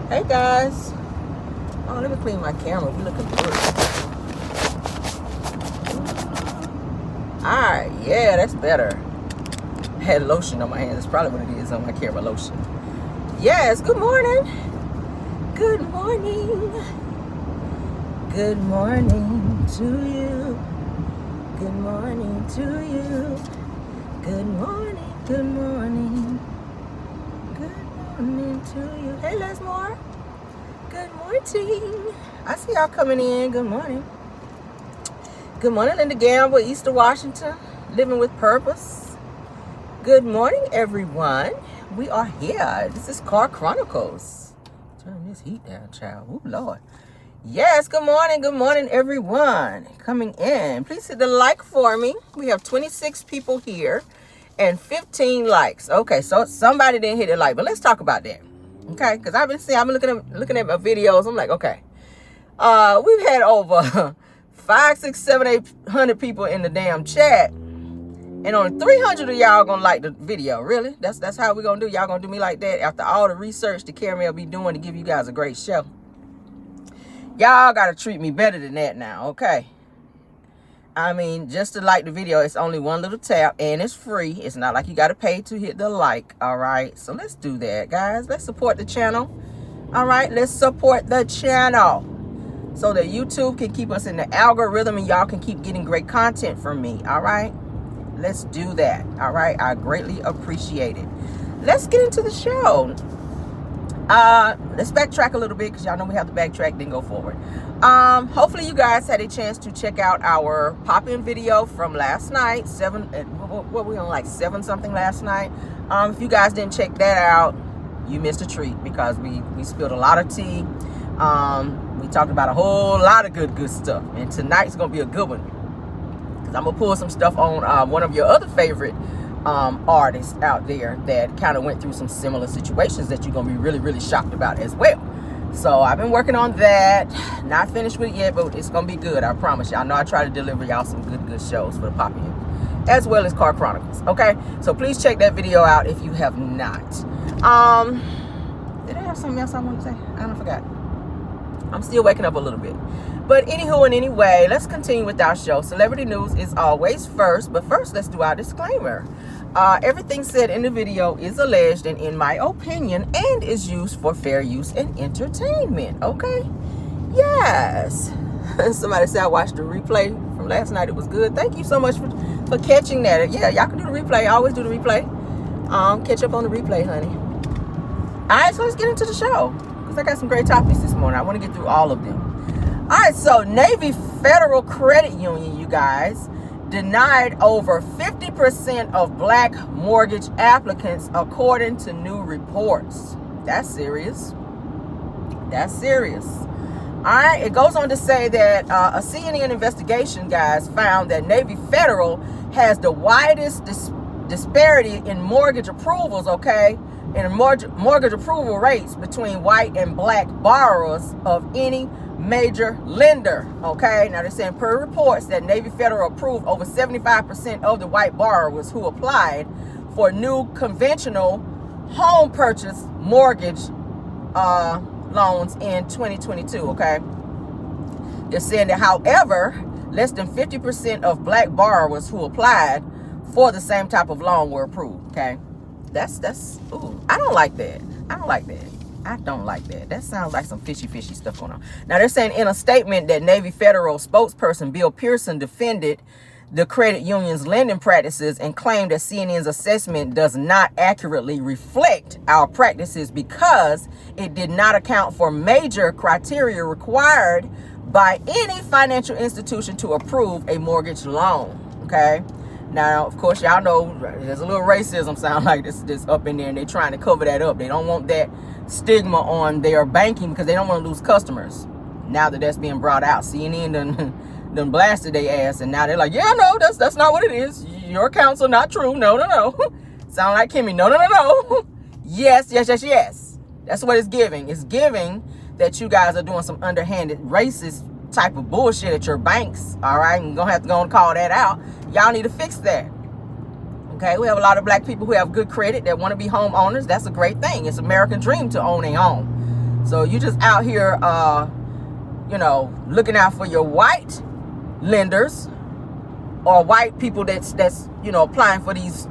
Hey guys. Oh, let me clean my camera. We looking good. Alright, yeah, that's better. I had lotion on my hands. That's probably what it is on my camera, lotion. Yes, good morning. Good morning. Good morning to you. Good morning to you. Good morning, good morning. Good morning to you. Hey, Lesmore. Good morning. I see y'all coming in. Good morning. Good morning, Linda Gamble, Easter Washington, living with purpose. Good morning, everyone. We are here. This is Car Chronicles. Turn this heat down, child. Oh, Lord. Yes, good morning, everyone. Coming in. Please hit the like for me. We have 26 people here and 15 likes. Okay, so somebody didn't hit a like, but let's talk about that. Okay, because I've been looking at my videos. I'm like, okay. We've had over 5, 6, 7, 800 people in the damn chat, and only 300 of y'all gonna like the video. Really? That's how we gonna do? Y'all gonna do me like that after all the research that Carrie will be doing to give you guys a great show? Y'all gotta treat me better than that now, okay? I mean, just to like the video, it's only one little tap, and it's free. It's not like you gotta pay to hit the like, all right? So let's do that, guys. Let's support the channel, all right? Let's support the channel so that YouTube can keep us in the algorithm and y'all can keep getting great content from me, all right? Let's do that, all right? I greatly appreciate it. Let's get into the show. Let's backtrack a little bit because y'all know we have to backtrack, then go forward. Hopefully you guys had a chance to check out our pop-in video from last night. What we on, like 7 something last night? If you guys didn't check that out, you missed a treat because we spilled a lot of tea. We talked about a whole lot of good stuff, and tonight's gonna be a good one because I'm gonna pull some stuff on one of your other favorite artists out there that kind of went through some similar situations that you're gonna be really shocked about as well. So I've been working on that, not finished with it yet, but it's gonna be good, I promise y'all. Know I try to deliver y'all some good shows for the pop-in as well as Car Chronicles. Okay, so please check that video out if you have not. Did I have something else I want to say? I don't forgot. I'm still waking up a little bit. But anywho and anyway, let's continue with our show. Celebrity news is always first, but first let's do our disclaimer. Everything said in the video is alleged and in my opinion and is used for fair use and entertainment, okay? Yes. Somebody said I watched the replay from last night. It was good. Thank you so much for catching that. Yeah, y'all can do the replay. I always do the replay. Catch up on the replay, honey. All right, so let's get into the show because I got some great topics this morning. I want to get through all of them. All right, so Navy Federal Credit Union, you guys, denied over 50% of black mortgage applicants according to new reports. That's serious. That's serious. All right, it goes on to say that a CNN investigation, guys, found that Navy Federal has the widest disparity in mortgage approvals, okay, and mortgage approval rates between white and black borrowers of any major lender, okay? Now they're saying per reports that Navy Federal approved over 75% of the white borrowers who applied for new conventional home purchase mortgage loans in 2022, okay? They're saying that, however, less than 50% of black borrowers who applied for the same type of loan were approved, okay? Ooh, I don't like that. I don't like that. That sounds like some fishy stuff going on. Now, they're saying in a statement that Navy Federal spokesperson Bill Pearson defended the credit union's lending practices and claimed that CNN's assessment does not accurately reflect our practices because it did not account for major criteria required by any financial institution to approve a mortgage loan, okay? Now, of course, y'all know there's a little racism sound like this up in there, and they're trying to cover that up. They don't want that stigma on their banking because they don't want to lose customers. Now that that's being brought out, CNN done blasted their ass, and now they're like, yeah, no, that's not what it is. Your accounts are not true. No. Sound like Kimmy. No. Yes. That's what it's giving. It's giving that you guys are doing some underhanded racist type of bullshit at your banks, all right? I'm gonna have to go and call that out. Y'all need to fix that. Okay, we have a lot of black people who have good credit that want to be homeowners. That's a great thing. It's American dream to own a home. So you just out here, you know, looking out for your white lenders or white people that's you know, applying for these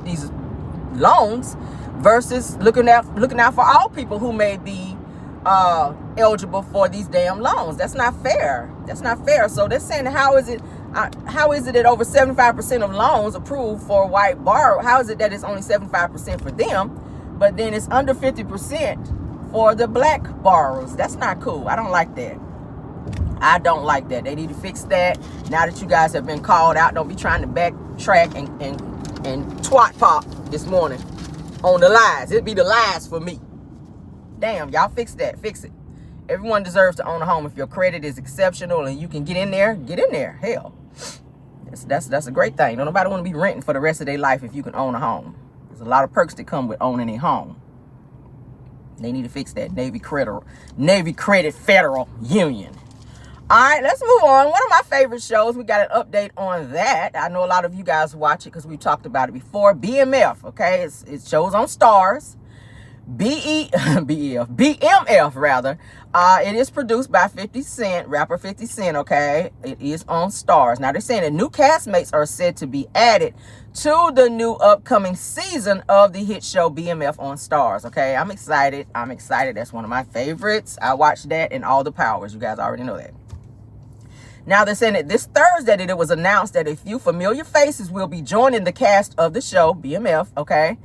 loans, versus looking out for all people who may be eligible for these damn loans. That's not fair. That's not fair. So they're saying, how is it that over 75% of loans approved for white borrower, how is it that it's only 75% for them, but then it's under 50% for the black borrowers? That's not cool. I don't like that. I don't like that. They need to fix that. Now that you guys have been called out, don't be trying to backtrack and twat pop this morning on the lies. It'd be the lies for me. Damn, y'all fix that. Fix it. Everyone deserves to own a home. If your credit is exceptional and you can get in there, get in there. Hell, that's a great thing. Don't nobody want to be renting for the rest of their life if you can own a home. There's a lot of perks that come with owning a home. They need to fix that. Navy Credit Federal Union. All right, let's move on. One of my favorite shows, we got an update on that. I know a lot of you guys watch it because we talked about it before. BMF, okay? It shows on Stars. BMF rather. It is produced by 50 Cent, rapper 50 Cent, okay? It is on Stars. Now, they're saying that new castmates are said to be added to the new upcoming season of the hit show BMF on Stars, okay? I'm excited. That's one of my favorites. I watched that and All the Powers. You guys already know that. Now, they're saying that this Thursday that it was announced that a few familiar faces will be joining the cast of the show, BMF, okay?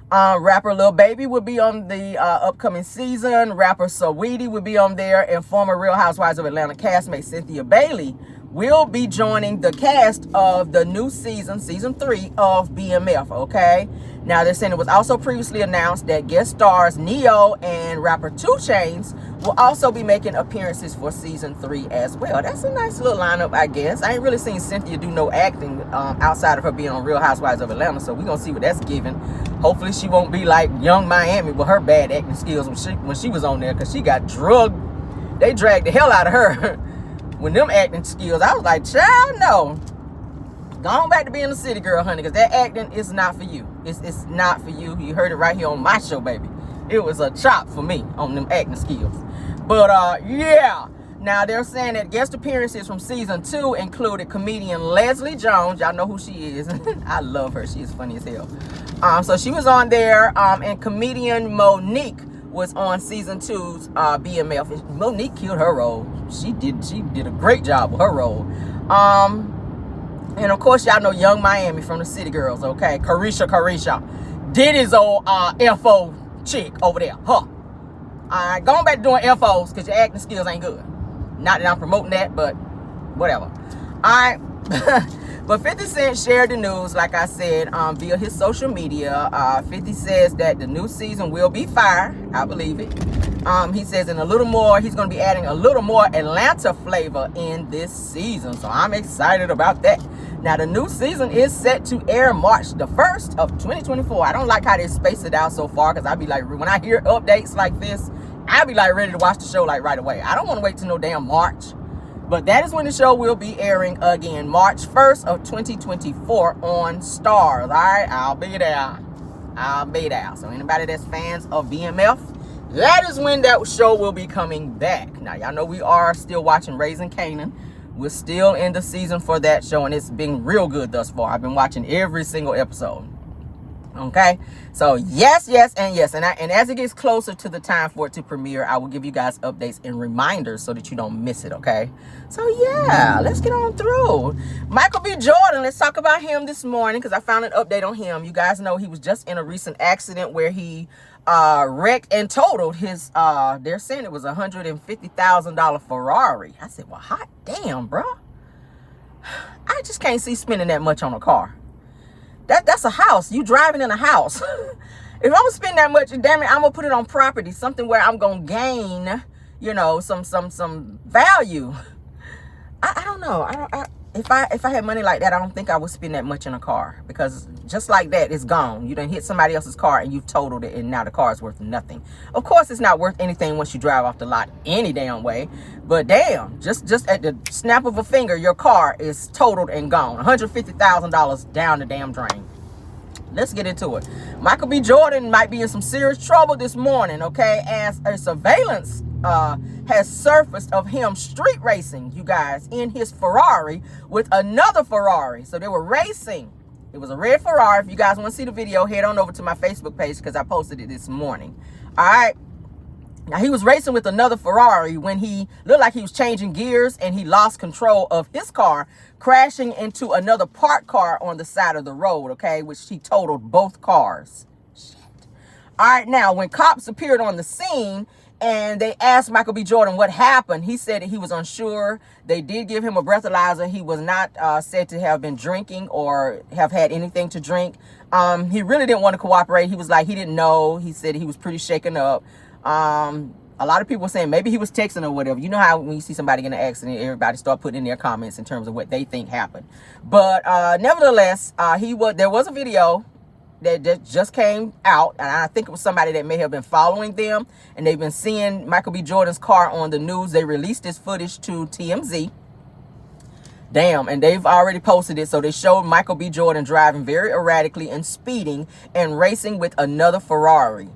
Rapper Lil Baby will be on the upcoming season. Rapper Saweetie will be on there. And former Real Housewives of Atlanta castmate Cynthia Bailey will be joining the cast of the new season 3 of BMF, okay? Now, they're saying it was also previously announced that guest stars Neo and rapper 2 Chainz will also be making appearances for season 3 as well. That's a nice little lineup, I guess. I ain't really seen Cynthia do no acting outside of her being on Real Housewives of Atlanta, so we're going to see what that's giving. Hopefully she won't be like Young Miami with her bad acting skills when she was on there, because she got drugged. They dragged the hell out of her when them acting skills. I was like, child, no. Go on back to being a city girl, honey, because that acting is not for you. It's not for you. You heard it right here on my show, baby. It was a chop for me on them acting skills. But, yeah. Now, they're saying that guest appearances from season 2 included comedian Leslie Jones. Y'all know who she is. I love her. She is funny as hell. So she was on there, and comedian Monique was on season 2's BMF. Monique killed her role. She did a great job with her role. And of course, y'all know Young Miami from the City Girls, okay? Carisha. Diddy's old FO chick over there. Huh. Alright, going back to doing FOs because your acting skills ain't good. Not that I'm promoting that, but whatever. Alright. But 50 Cent shared the news, like I said, via his social media. 50 says that the new season will be fire. I believe it. He says he's going to be adding a little more Atlanta flavor in this season. So I'm excited about that. Now, the new season is set to air March the 1st of 2024. I don't like how they space it out so far, because I be like, when I hear updates like this, I be like ready to watch the show like right away. I don't want to wait till no damn March. But that is when the show will be airing again, March 1st of 2024 on Stars. All right, I'll be there. So anybody that's fans of BMF, that is when that show will be coming back. Now, y'all know we are still watching Raising Kanan. We're still in the season for that show, and it's been real good thus far. I've been watching every single episode. Okay, so yes, and yes, and as it gets closer to the time for it to premiere, I will give you guys updates and reminders so that you don't miss it. Okay, so yeah, let's get on through. Michael B. Jordan, let's talk about him this morning, because I found an update on him. You guys know he was just in a recent accident where he wrecked and totaled his they're saying it was $150,000 Ferrari. I said, well, hot damn, bro. I just can't see spending that much on a car. That's a house. You driving in a house. If I'm gonna spend that much, damn it, I'm gonna put it on property, something where I'm gonna gain, you know, some value. I don't know. If I had money like that, I don't think I would spend that much in a car, because just like that, it's gone. You done hit somebody else's car and you've totaled it, and now the car is worth nothing. Of course, it's not worth anything once you drive off the lot any damn way. But damn, just at the snap of a finger, your car is totaled and gone. $150,000 down the damn drain. Let's get into it. Michael B. Jordan might be in some serious trouble this morning, okay, as a surveillance has surfaced of him street racing, you guys, in his Ferrari with another Ferrari. So they were racing. It was a red Ferrari. If you guys want to see the video, head on over to my Facebook page because I posted it this morning. All right. Now, he was racing with another Ferrari when he looked like he was changing gears and he lost control of his car, crashing into another parked car on the side of the road, okay, which he totaled both cars. Shit. All right, now, when cops appeared on the scene and they asked Michael B. Jordan what happened, he said that he was unsure. They did give him a breathalyzer. He was not said to have been drinking or have had anything to drink. He really didn't want to cooperate. He was like, he didn't know. He said he was pretty shaken up. A lot of people were saying maybe he was texting or whatever. You know how when you see somebody in an accident, everybody start putting in their comments in terms of what they think happened. But nevertheless, there was a video that just came out, and I think it was somebody that may have been following them, and they've been seeing Michael B. Jordan's car on the news. They released this footage to TMZ. Damn, and they've already posted it. So they showed Michael B. Jordan driving very erratically and speeding and racing with another Ferrari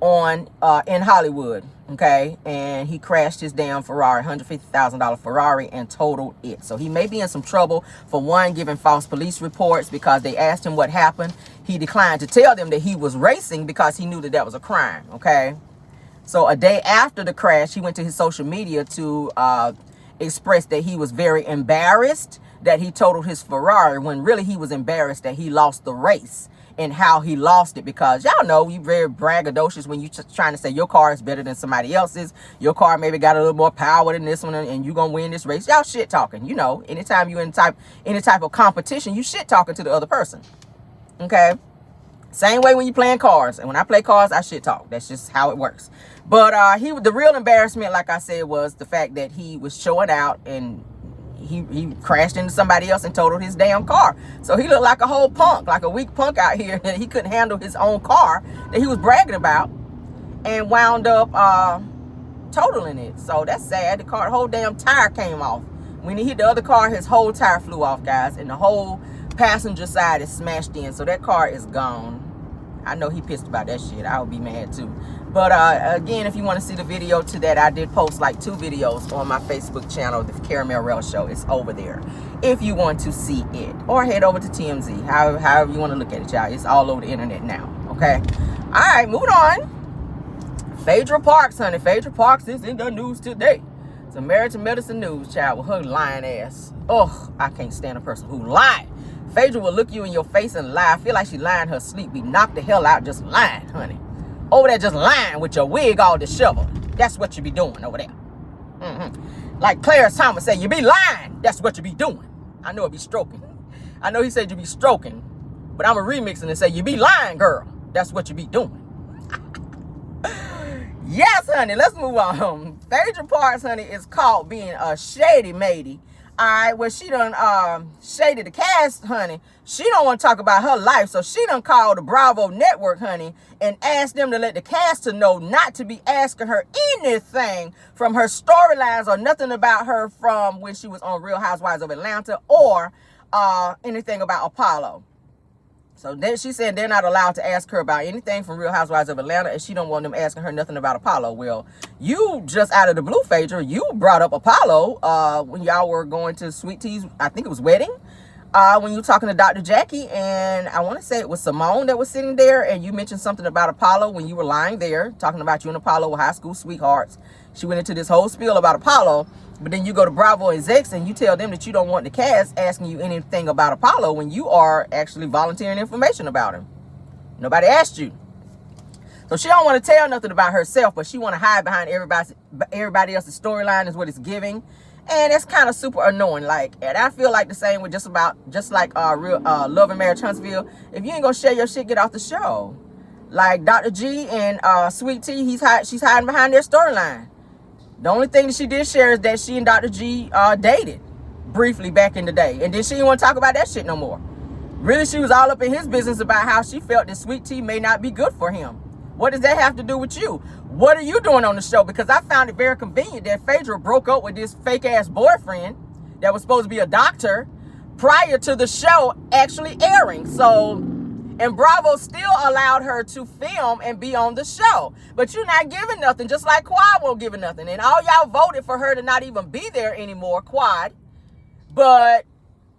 on in Hollywood, okay, and he crashed his damn Ferrari, $150,000 Ferrari, and totaled it. So he may be in some trouble for one, giving false police reports because they asked him what happened. He declined to tell them that he was racing because he knew that that was a crime, okay. So a day after the crash, he went to his social media to express that he was very embarrassed that he totaled his Ferrari, when really he was embarrassed that he lost the race and how he lost it, because y'all know you very braggadocious when you trying to say your car is better than somebody else's. Your car maybe got a little more power than this one, and you gonna win this race. Y'all shit talking. You know, anytime you in any type of competition, you shit talking to the other person. Okay. Same way when you playing cars, and when I play cars, I shit talk. That's just how it works. But the real embarrassment, like I said, was the fact that he was showing out and he crashed into somebody else and totaled his damn car. So he looked like a whole punk, like a weak punk out here, that he couldn't handle his own car that he was bragging about, and wound up totaling it. So that's sad. The whole damn tire came off. When he hit the other car, his whole tire flew off, guys, and the whole passenger side is smashed in. So that car is gone. I know he pissed about that shit. I would be mad too. But again, if you want to see the video to that, I did post like 2 videos on my Facebook channel, the Caramel Rell Show. It's over there if you want to see it. Or head over to TMZ, however you want to look at it, y'all. It's all over the internet now, okay? All right, moving on. Phaedra Parks, honey. Phaedra Parks is in the news today. It's American Medicine News, child, with her lying ass. Oh, I can't stand a person who lied. Phaedra will look you in your face and lie. I feel like she lying in her sleep. Be knocked the hell out just lying, honey. Over there just lying with your wig all disheveled. That's what you be doing over there. Like Clarence Thomas said, you be lying. That's what you be doing. I know it be stroking. I know he said you be stroking, but I'm a remix and say you be lying, girl. That's what you be doing. Yes, honey. Let's move on. Phaedra Parks, honey, is caught being a shady matey. All right, well, she done shaded the cast, honey. She don't want to talk about her life, so she done called the Bravo Network, honey, and asked them to let the cast know not to be asking her anything from her storylines or nothing about her from when she was on Real Housewives of Atlanta or anything about Apollo. So then she said they're not allowed to ask her about anything from Real Housewives of Atlanta, and she don't want them asking her nothing about Apollo. Well, you just out of the blue, Phaedra, you brought up Apollo when y'all were going to Sweet T's, I think it was wedding, when you were talking to Dr. Jackie, and I want to say it was Simone that was sitting there, and you mentioned something about Apollo when you were lying there, talking about you and Apollo were high school sweethearts. She went into this whole spiel about Apollo, but then you go to Bravo execs and you tell them that you don't want the cast asking you anything about Apollo when you are actually volunteering information about him. Nobody asked you. So she don't want to tell nothing about herself, but she want to hide behind everybody else's storyline is what it's giving. And it's kind of super annoying. Like, and I feel like the same with just like Real Love and Marriage Huntsville. If you ain't gonna share your shit, get off the show. Like Dr. G and Sweet T, she's hiding behind their storyline. The only thing that she did share is that she and Dr. G dated briefly back in the day. And then she didn't want to talk about that shit no more. Really, she was all up in his business about how she felt that Sweet T may not be good for him. What does that have to do with you? What are you doing on the show? Because I found it very convenient that Phaedra broke up with this fake-ass boyfriend that was supposed to be a doctor prior to the show actually airing. So And Bravo still allowed her to film and be on the show. But you're not giving nothing, just like Quad won't give nothing. And all y'all voted for her to not even be there anymore, Quad. But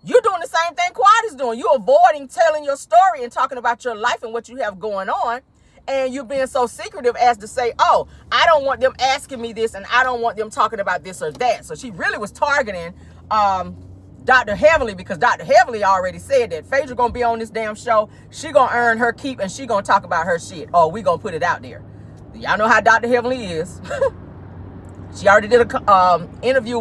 you're doing the same thing Quad is doing. You're avoiding telling your story and talking about your life and what you have going on. And you're being so secretive as to say, oh, I don't want them asking me this and I don't want them talking about this or that. So she really was targeting Dr. Heavenly, because Dr. Heavenly already said that Phaedra gonna be on this damn show. She gonna earn her keep and she gonna talk about her shit. Oh, we gonna put it out there. Y'all know how Dr. Heavenly is. She already did a interview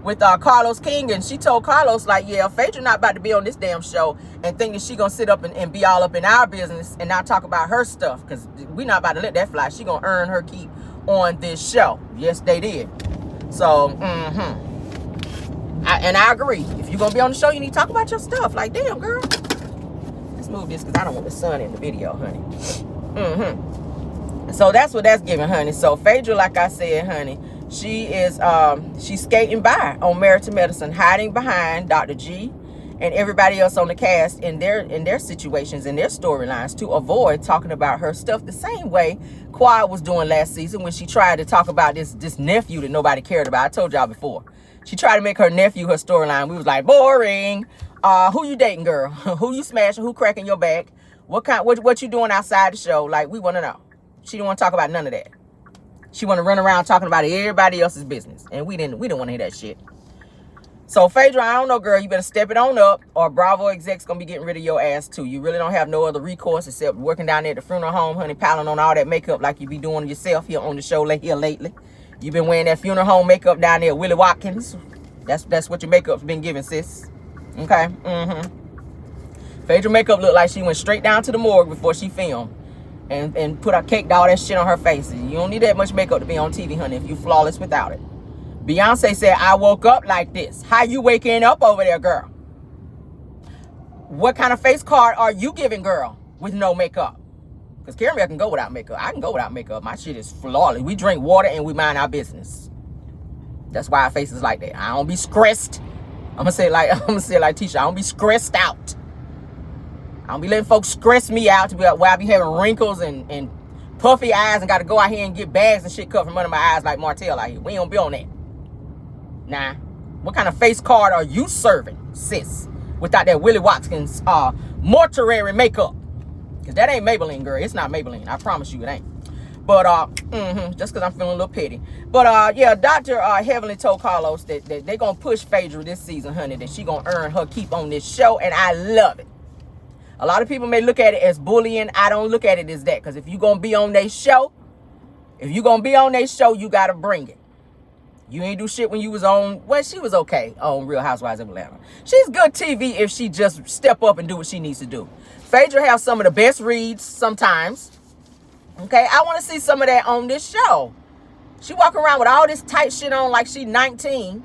with Carlos King, and she told Carlos, like, yeah, Phaedra not about to be on this damn show and think that she gonna sit up and be all up in our business and not talk about her stuff, because we not about to let that fly. She gonna earn her keep on this show. Yes, they did. So, I agree. If you're gonna be on the show, you need to talk about your stuff. Like, damn, girl. Let's move this because I don't want the sun in the video, honey. So that's what that's giving, honey. So Phaedra, like I said, honey, she is she's skating by on Married to Medicine, hiding behind Dr. G and everybody else on the cast in their situations and their storylines to avoid talking about her stuff the same way Quad was doing last season when she tried to talk about this nephew that nobody cared about. I told y'all before. She tried to make her nephew her storyline. We was like, boring. Who you dating, girl? Who you smashing? Who cracking your back? What you doing outside the show? Like, we want to know. She didn't want to talk about none of that. She want to run around talking about everybody else's business. And we didn't want to hear that shit. So, Phaedra, I don't know, girl. You better step it on up, or Bravo execs going to be getting rid of your ass, too. You really don't have no other recourse except working down there at the funeral home, honey, piling on all that makeup like you be doing yourself here on the show here lately. You've been wearing that funeral home makeup down there at Willie Watkins. That's what your makeup's been giving, sis. Okay? Phaedra makeup looked like she went straight down to the morgue before she filmed. And caked all that shit on her face. You don't need that much makeup to be on TV, honey, if you flawless without it. Beyonce said, I woke up like this. How you waking up over there, girl? What kind of face card are you giving, girl, with no makeup? Because Karen can go without makeup. I can go without makeup. My shit is flawless. We drink water and we mind our business. That's why our face is like that. I don't be stressed. I'm gonna say it like Tisha. I don't be stressed out. I don't be letting folks stress me out to where I be having wrinkles and puffy eyes and got to go out here and get bags and shit cut from under my eyes like Martell out here. We don't be on that. Nah. What kind of face card are you serving, sis? Without that Willie Watkins mortuary makeup. Because that ain't Maybelline, girl. It's not Maybelline. I promise you it ain't. But, just because I'm feeling a little petty. But, yeah, Dr. Heavenly told Carlos that they're going to push Phaedra this season, honey, that she going to earn her keep on this show, and I love it. A lot of people may look at it as bullying. I don't look at it as that, because if you're going to be on their show, you got to bring it. You ain't do shit when you was on, well, she was okay on Real Housewives of Atlanta. She's good TV if she just step up and do what she needs to do. Phaedra has some of the best reads sometimes. Okay, I want to see some of that on this show. She walking around with all this tight shit on like she 19.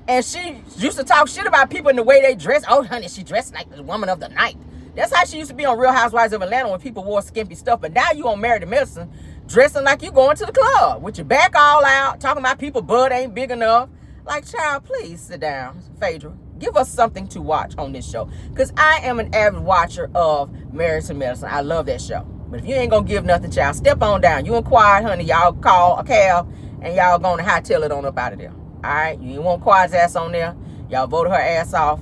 And she used to talk shit about people in the way they dress. Oh, honey, she dressed like the woman of the night. That's how she used to be on Real Housewives of Atlanta when people wore skimpy stuff. But now you on Married to Medicine, dressing like you going to the club with your back all out, talking about people butt ain't big enough. Like, child, please sit down, Phaedra. Give us something to watch on this show. Because I am an avid watcher of Married to Medicine. I love that show. But if you ain't going to give nothing, child, step on down. You and Quiet, honey, y'all call a cab and y'all going to hightail it on up out of there. All right? You ain't want Quiet's ass on there. Y'all voted her ass off.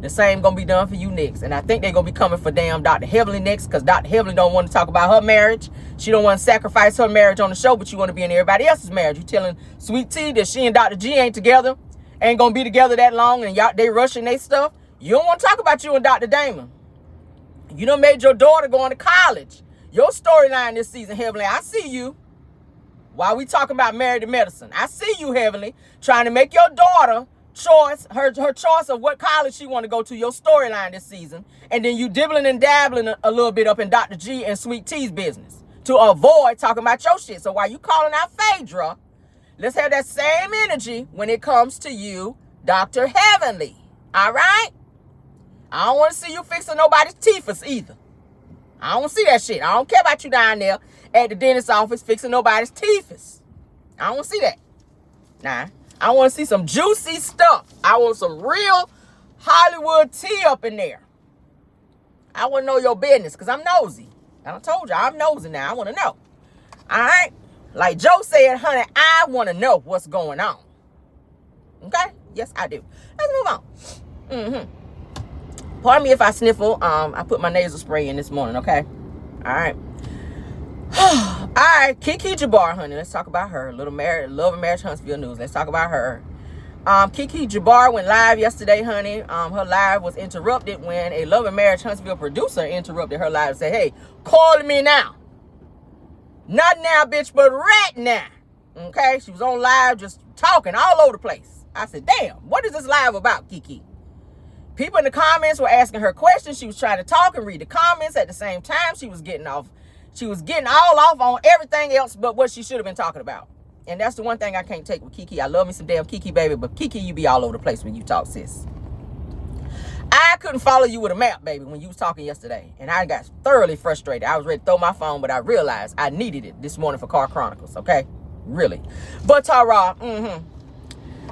The same going to be done for you next. And I think they're going to be coming for damn Dr. Heavenly next, because Dr. Heavenly don't want to talk about her marriage. She don't want to sacrifice her marriage on the show, but you want to be in everybody else's marriage. You telling Sweet Tea that she and Dr. G ain't together, ain't going to be together that long, and y'all they rushing they stuff. You don't want to talk about you and Dr. Damon. You done made your daughter going to college. Your storyline this season, Heavenly, I see you. While we talking about Married to Medicine, I see you, Heavenly, trying to make your daughter choice, her choice of what college she want to go to, your storyline this season, and then you dibbling and dabbling a little bit up in Dr. G and Sweet T's business to avoid talking about your shit. So while you calling out Phaedra, let's have that same energy when it comes to you, Dr. Heavenly. All right? I don't want to see you fixing nobody's teeth either. I don't see that shit. I don't care about you down there at the dentist's office fixing nobody's teeth. I don't see that. Nah. I want to see some juicy stuff. I want some real Hollywood tea up in there. I want to know your business because I'm nosy. I told you, I'm nosy now. I want to know. All right? Like Joe said, honey, I want to know what's going on. Okay? Yes, I do. Let's move on. Pardon me if I sniffle. I put my nasal spray in this morning, okay? All right. All right, Kiki Jabbar, honey. Let's talk about her. Love and Marriage Huntsville news. Let's talk about her. Kiki Jabbar went live yesterday, honey. Her live was interrupted when a Love and Marriage Huntsville producer interrupted her live and said, hey, call me now. Not now, bitch, but right now. Okay? She was on live just talking all over the place. I said, damn, what is this live about, Kiki? People in the comments were asking her questions. She was trying to talk and read the comments at the same time. She was getting off. She was getting all off on everything else but what she should have been talking about. And that's the one thing I can't take with Kiki. I love me some damn Kiki, baby, but Kiki, you be all over the place when you talk, sis. I couldn't follow you with a map, baby, when you was talking yesterday. And I got thoroughly frustrated. I was ready to throw my phone, but I realized I needed it this morning for Car Chronicles, okay? Really. But Tara,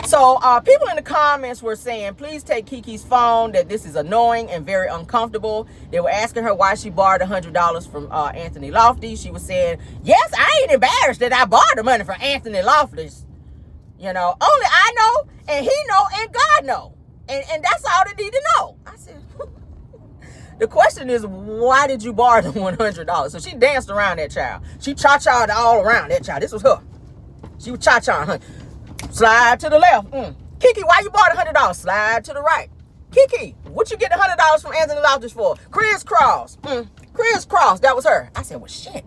So people in the comments were saying, please take Kiki's phone, that this is annoying and very uncomfortable. They were asking her why she borrowed $100 from Anthony Lofty. She was saying, yes, I ain't embarrassed that I borrowed the money from Anthony Lofty. You know, only I know, and he know, and God know. And that's all they need to know. I said, the question is, why did you borrow the $100? So she danced around that child. She cha-cha'd all around that child. This was her. She was cha-cha'ing her. Slide to the left. Kiki, why you bought $100? Slide to the right. Kiki, what you get $100 from Anthony Loftus for? Crisscross. Crisscross. That was her. I said, well, shit.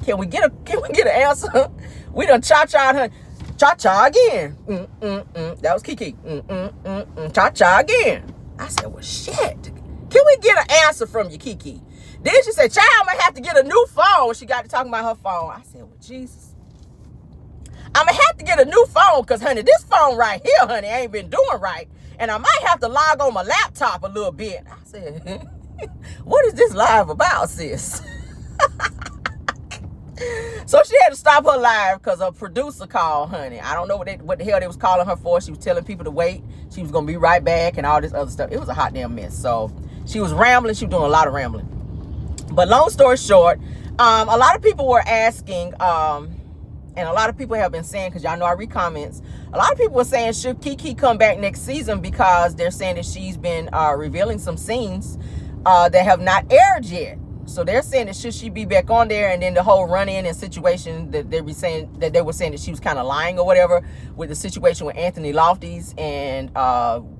Can we get an answer? We done cha-cha her. Cha-cha again. That was Kiki. Cha-cha again. I said, well, shit. Can we get an answer from you, Kiki? Then she said, child, I'm going to have to get a new phone. She got to talking about her phone. I said, well, Jesus. I'm going to have to get a new phone because, honey, this phone right here, honey, ain't been doing right. And I might have to log on my laptop a little bit. I said, what is this live about, sis? So she had to stop her live because a producer called, honey. I don't know what the hell they was calling her for. She was telling people to wait. She was going to be right back and all this other stuff. It was a hot damn mess. So she was rambling. She was doing a lot of rambling. But long story short, a lot of people were asking... and a lot of people have been saying, because y'all know I read comments, a lot of people were saying, should Kiki come back next season? Because they're saying that she's been revealing some scenes that have not aired yet. So they're saying that should she be back on there, and then the whole run-in and situation that they were saying that she was kind of lying or whatever with the situation with Anthony Lofty's and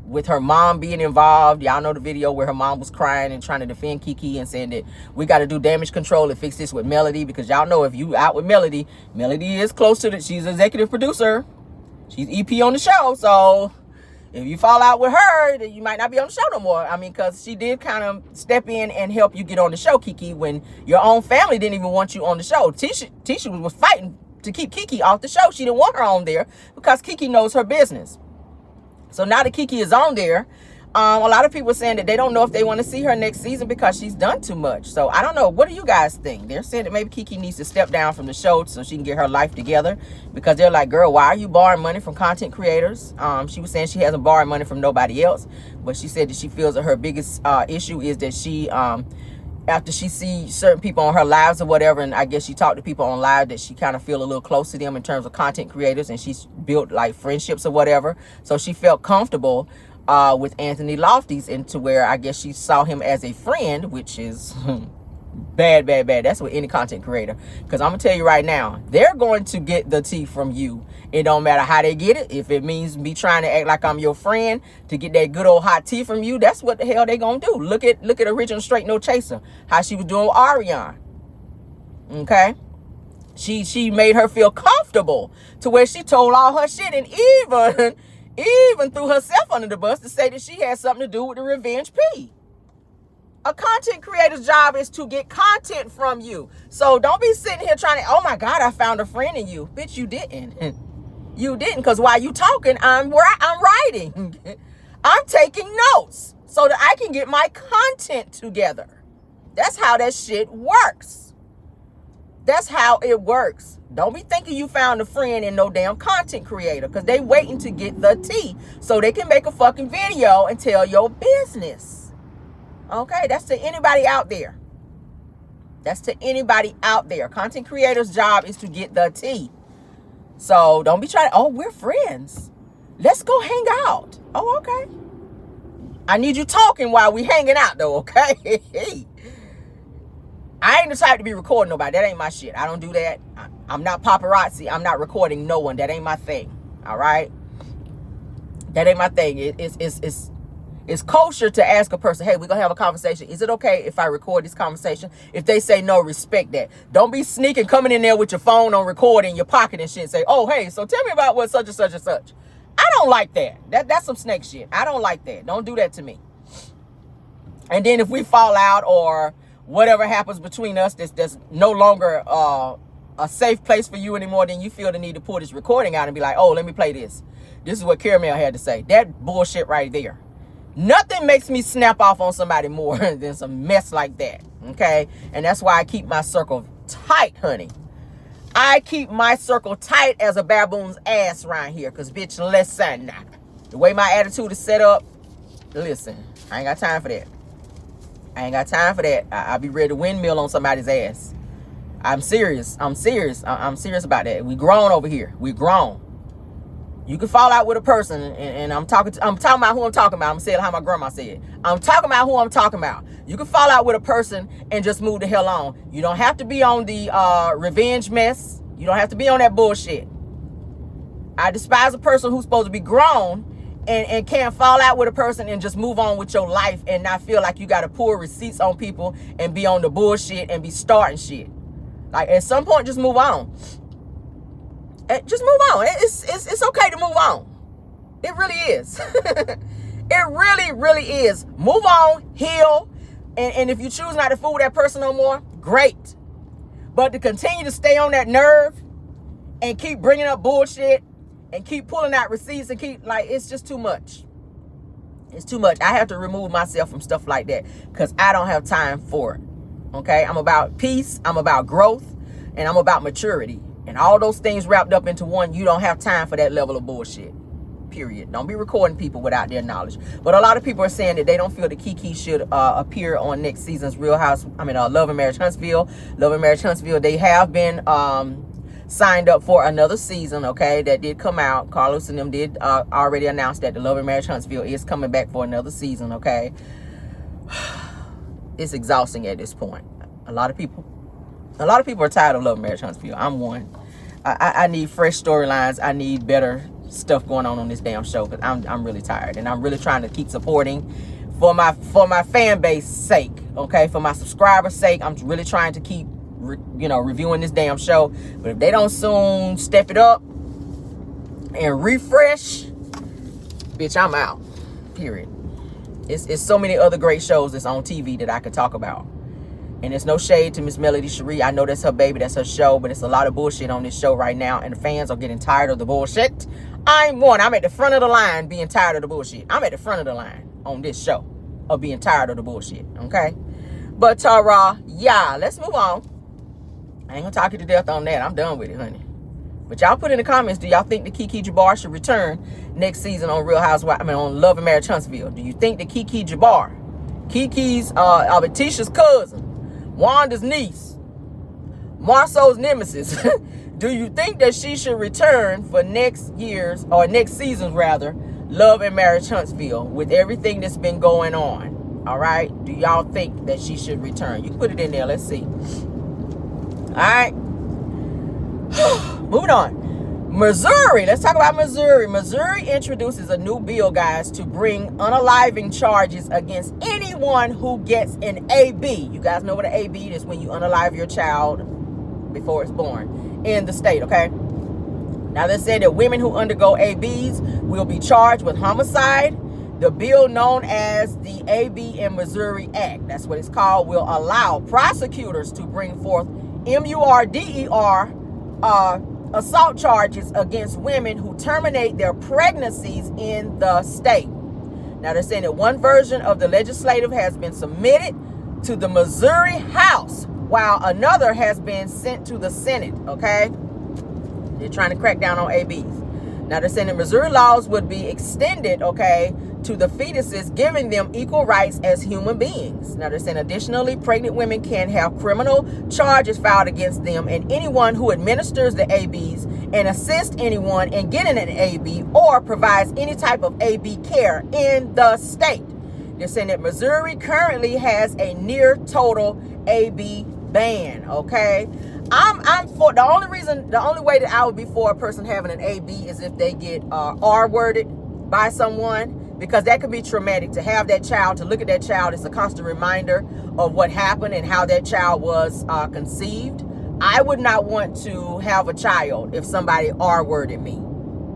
with her mom being involved. Y'all know the video where her mom was crying and trying to defend Kiki and saying that we got to do damage control and fix this with Melody, because y'all know if you out with Melody is close to she's executive producer. She's EP on the show. So if you fall out with her, then you might not be on the show no more. I mean, because she did kind of step in and help you get on the show, Kiki, when your own family didn't even want you on the show. Tisha was fighting to keep Kiki off the show. She didn't want her on there because Kiki knows her business. So now that Kiki is on there, a lot of people are saying that they don't know if they want to see her next season because she's done too much. So I don't know. What do you guys think? They're saying that maybe Kiki needs to step down from the show so she can get her life together, because they're like, girl, why are you borrowing money from content creators? She was saying she hasn't borrowed money from nobody else, but she said that she feels that her biggest issue is that she, after she sees certain people on her lives or whatever, and I guess she talked to people on live, that she kind of feel a little close to them in terms of content creators, and she's built like friendships or whatever. So she felt comfortable with Anthony Lofty's, into where I guess she saw him as a friend, which is bad. That's with any content creator, because I'm gonna tell you right now, they're going to get the tea from you. It don't matter how they get it. If it means me trying to act like I'm your friend to get that good old hot tea from you, that's what the hell they gonna do. Look at Original Straight No Chaser, how she was doing with Ariana. Okay, she made her feel comfortable to where she told all her shit, and even threw herself under the bus to say that she had something to do with the Revenge P. A content creator's job is to get content from you. So don't be sitting here trying to, oh my God, I found a friend in you. Bitch, you didn't. You didn't, because while you talking, I'm writing. I'm taking notes so that I can get my content together. That's how that shit works. That's how it works. Don't be thinking you found a friend in no damn content creator, because they waiting to get the tea so they can make a fucking video and tell your business. Okay, that's to anybody out there. That's to anybody out there. Content creator's job is to get the tea. So don't be trying, oh, we're friends. Let's go hang out. Oh, okay. I need you talking while we hanging out though, okay? I ain't the type to be recording nobody. That ain't my shit. I don't do that. I'm not paparazzi. I'm not recording no one. That ain't my thing. All right? That ain't my thing. It's kosher to ask a person, hey, we're going to have a conversation. Is it okay if I record this conversation? If they say no, respect that. Don't be sneaking, coming in there with your phone on record in your pocket and shit and say, oh, hey, so tell me about what such and such and such. I don't like that. That's some snake shit. I don't like that. Don't do that to me. And then if we fall out or whatever happens between us that's no longer a safe place for you anymore, then you feel the need to pull this recording out and be like, oh, let me play this. This is what Caramel had to say. That bullshit right there. Nothing makes me snap off on somebody more than some mess like that, okay? And that's why I keep my circle tight, honey. I keep my circle tight as a baboon's ass around here, because, bitch, listen. The way my attitude is set up, listen, I ain't got time for that. I ain't got time for that. I'll be ready to windmill on somebody's ass. I'm serious. I'm serious. I'm serious about that. We grown over here. We grown. You can fall out with a person, and I'm talking about who I'm talking about. I'm saying how my grandma said. I'm talking about who I'm talking about. You can fall out with a person and just move the hell on. You don't have to be on the revenge mess. You don't have to be on that bullshit. I despise a person who's supposed to be grown and can't fall out with a person and just move on with your life and not feel like you got to pull receipts on people and be on the bullshit and be starting shit. Like, at some point, just move on. Just move on. It's okay to move on. It really is. It really, really is. Move on, heal, and if you choose not to fool with that person no more, great. But to continue to stay on that nerve and keep bringing up bullshit and keep pulling out receipts and keep, like, it's just too much. It's too much. I have to remove myself from stuff like that because I don't have time for it. Okay? I'm about peace. I'm about growth. And I'm about maturity. And all those things wrapped up into one, you don't have time for that level of bullshit. Period. Don't be recording people without their knowledge. But a lot of people are saying that they don't feel that Kiki should appear on next season's Love and Marriage Huntsville. Love and Marriage Huntsville, they have been signed up for another season, okay? That did come out. Carlos and them did already announce that the Love and Marriage Huntsville is coming back for another season, okay? It's exhausting at this point. A lot of people are tired of Love and Marriage Huntsville. I'm one. I need fresh storylines. I need better stuff going on this damn show because I'm really tired, and I'm really trying to keep supporting for my fan base sake, okay? For my subscribers' sake, I'm really trying to keep reviewing this damn show. But if they don't soon step it up and refresh, bitch, I'm out. Period. It's so many other great shows that's on TV that I could talk about. And there's no shade to Miss Melody Cherie. I know that's her baby, that's her show, but it's a lot of bullshit on this show right now, and the fans are getting tired of the bullshit. I'm one. I'm at the front of the line being tired of the bullshit. I'm at the front of the line on this show of being tired of the bullshit, okay? But, yeah, let's move on. I ain't gonna talk you to death on that. I'm done with it, honey. But y'all put in the comments, do y'all think that Kiki Jabbar should return next season on on Love and Marriage Huntsville? Do you think that Kiki Jabbar, Kiki's, Tisha's cousin, Wanda's niece, Marceau's nemesis, do you think that she should return for next season's Love and Marriage Huntsville with everything that's been going on? All right. Do y'all think that she should return? You can put it in there. Let's see. All right. Moving on. Missouri. Let's talk about Missouri. Missouri introduces a new bill, guys, to bring unaliving charges against anyone who gets an AB. You guys know what an AB is, when you unalive your child before it's born in the state, okay? Now, they said that women who undergo ABs will be charged with homicide. The bill, known as the AB in Missouri Act, that's what it's called, will allow prosecutors to bring forth MURDER assault charges against women who terminate their pregnancies in the state. Now, they're saying that one version of the legislative has been submitted to the Missouri House, while another has been sent to the Senate, okay? They're trying to crack down on ABs. Now, they're saying that Missouri laws would be extended, okay, to the fetuses, giving them equal rights as human beings. Now they're saying additionally, pregnant women can have criminal charges filed against them, and anyone who administers the ABs and assists anyone in getting an AB or provides any type of AB care in the state. They're saying that Missouri currently has a near total AB ban. Okay, I'm for the only way that I would be for a person having an AB is if they get R-worded by someone, because that could be traumatic to have that child, to look at that child. It's a constant reminder of what happened and how that child was conceived. I would not want to have a child if somebody R-worded me.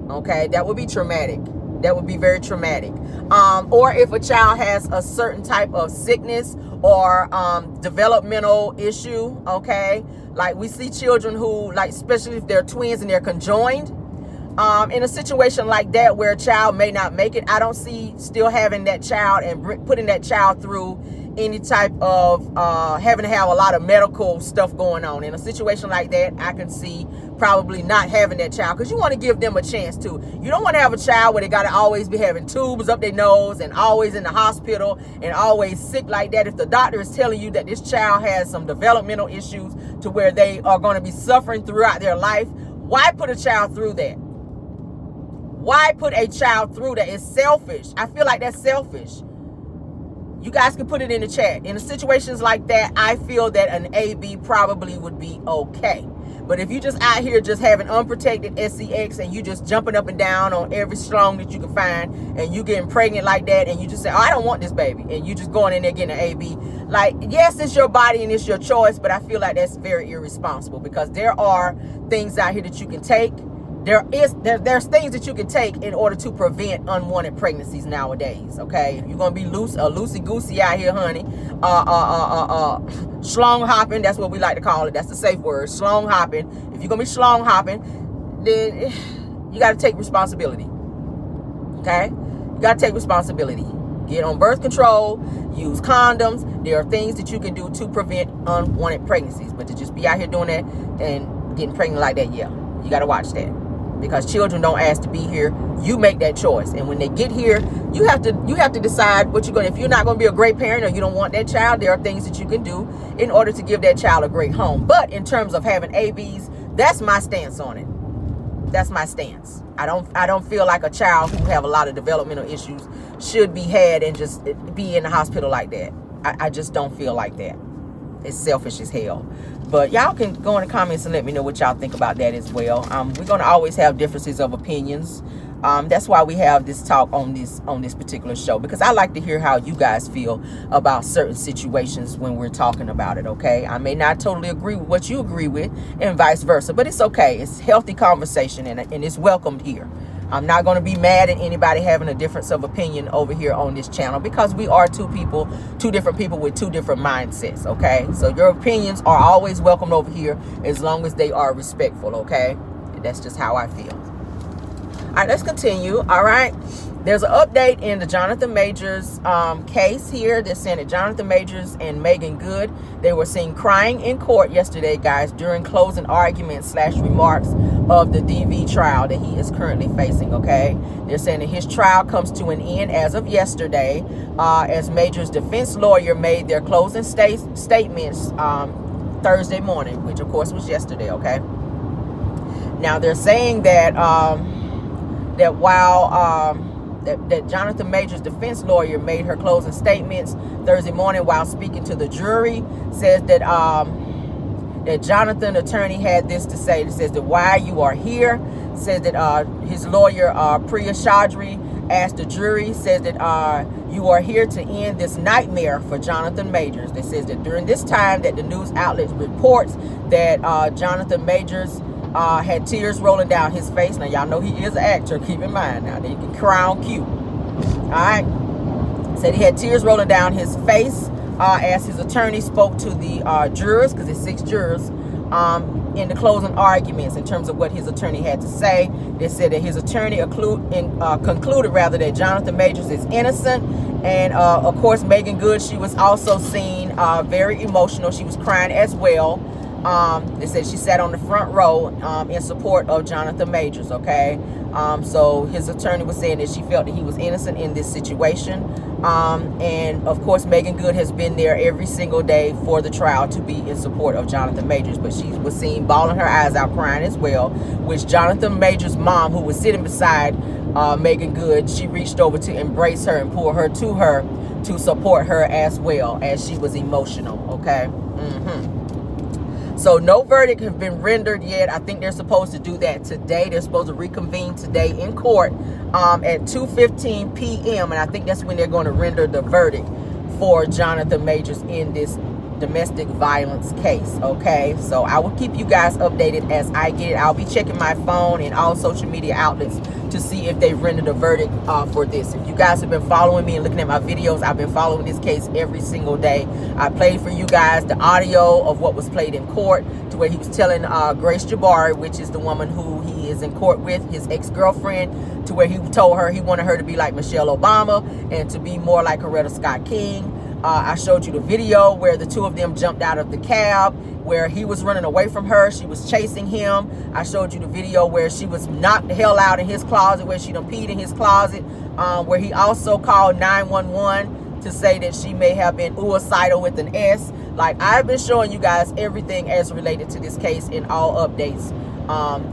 Okay, that would be traumatic. That would be very traumatic. Or if a child has a certain type of sickness or developmental issue, okay? Like we see children who, like, especially if they're twins and they're conjoined, in a situation like that where a child may not make it, I don't see still having that child and putting that child through any type of having to have a lot of medical stuff going on. In a situation like that, I can see probably not having that child, because you want to give them a chance to. You don't want to have a child where they got to always be having tubes up their nose and always in the hospital and always sick like that. If the doctor is telling you that this child has some developmental issues to where they are going to be suffering throughout their life, why put a child through that? Why put a child through that? It's selfish. I feel like that's selfish. You guys can put it in the chat. In situations like that, I feel that an AB probably would be okay. But if you just out here just having unprotected SCX and you just jumping up and down on every schlong that you can find, and you getting pregnant like that, and you just say, oh, I don't want this baby, and you just going in there getting an AB, like, yes, it's your body and it's your choice, but I feel like that's very irresponsible, because there are things out here that you can take. There's things that you can take in order to prevent unwanted pregnancies nowadays. Okay, if you're gonna be loosey goosey out here, honey, schlong hopping, that's what we like to call it. That's the safe word, schlong hopping. If you're gonna be schlong hopping, then you got to take responsibility. Okay, you got to take responsibility. Get on birth control, use condoms. There are things that you can do to prevent unwanted pregnancies, but to just be out here doing that and getting pregnant like that, yeah, you got to watch that. Because children don't ask to be here. You make that choice, and when they get here, you have to decide what you're going to. If you're not going to be a great parent, or you don't want that child, there are things that you can do in order to give that child a great home. But in terms of having ABs, that's my stance on it. That's my stance. I don't feel like a child who have a lot of developmental issues should be had and just be in the hospital like that. I just don't feel like that. It's selfish as hell. But y'all can go in the comments and let me know what y'all think about that as well. We're going to always have differences of opinions. That's why we have this talk on this particular show, because I like to hear how you guys feel about certain situations when we're talking about it. Okay, I may not totally agree with what you agree with, and vice versa, but it's okay. It's healthy conversation, and it's welcomed here. I'm not going to be mad at anybody having a difference of opinion over here on this channel, because we are two different people with two different mindsets. Okay, so your opinions are always welcomed over here as long as they are respectful. Okay, that's just how I feel. All right, let's continue. All right, there's an update in the Jonathan Majors case here. They're saying that Jonathan Majors and Megan Good, they were seen crying in court yesterday, guys, during closing arguments / remarks of the DV trial that he is currently facing. Okay, they're saying that his trial comes to an end as of yesterday, as Majors' defense lawyer made their closing statements Thursday morning, which of course was yesterday. Okay, now they're saying that that while that Jonathan Majors' defense lawyer made her closing statements Thursday morning while speaking to the jury, says that that Jonathan attorney had this to say. It says that why you are here, says that his lawyer Priya Chaudhry asked the jury, says that you are here to end this nightmare for Jonathan Majors. It says that during this time that the news outlet reports that Jonathan Majors had tears rolling down his face. Now y'all know he is an actor, keep in mind now, they can cry on cue. Alright, said he had tears rolling down his face as his attorney spoke to the jurors, because it's 6 jurors, in the closing arguments. In terms of what his attorney had to say, they said that his attorney concluded that Jonathan Majors is innocent. And of course, Megan Good, she was also seen very emotional. She was crying as well. They said she sat on the front row in support of Jonathan Majors, okay? So his attorney was saying that she felt that he was innocent in this situation. And of course, Megan Good has been there every single day for the trial to be in support of Jonathan Majors. But she was seen bawling her eyes out, crying as well, which Jonathan Majors' mom, who was sitting beside Megan Good, she reached over to embrace her and pull her to support her as well, as she was emotional, okay? So no verdict has been rendered yet. I think they're supposed to do that today. They're supposed to reconvene today in court at 2:15 p.m. And I think that's when they're going to render the verdict for Jonathan Majors in this domestic violence case, okay? So I will keep you guys updated as I get it. I'll be checking my phone and all social media outlets to see if they've rendered a verdict for this. If you guys have been following me and looking at my videos, I've been following this case every single day. I played for you guys the audio of what was played in court, to where he was telling Grace Jabari, which is the woman who he is in court with, his ex-girlfriend, to where he told her he wanted her to be like Michelle Obama and to be more like Coretta Scott King. I showed you the video where the two of them jumped out of the cab, where he was running away from her. She was chasing him. I showed you the video where she was knocked the hell out in his closet, where she done peed in his closet, where he also called 911 to say that she may have been suicidal with an S. Like, I've been showing you guys everything as related to this case and all updates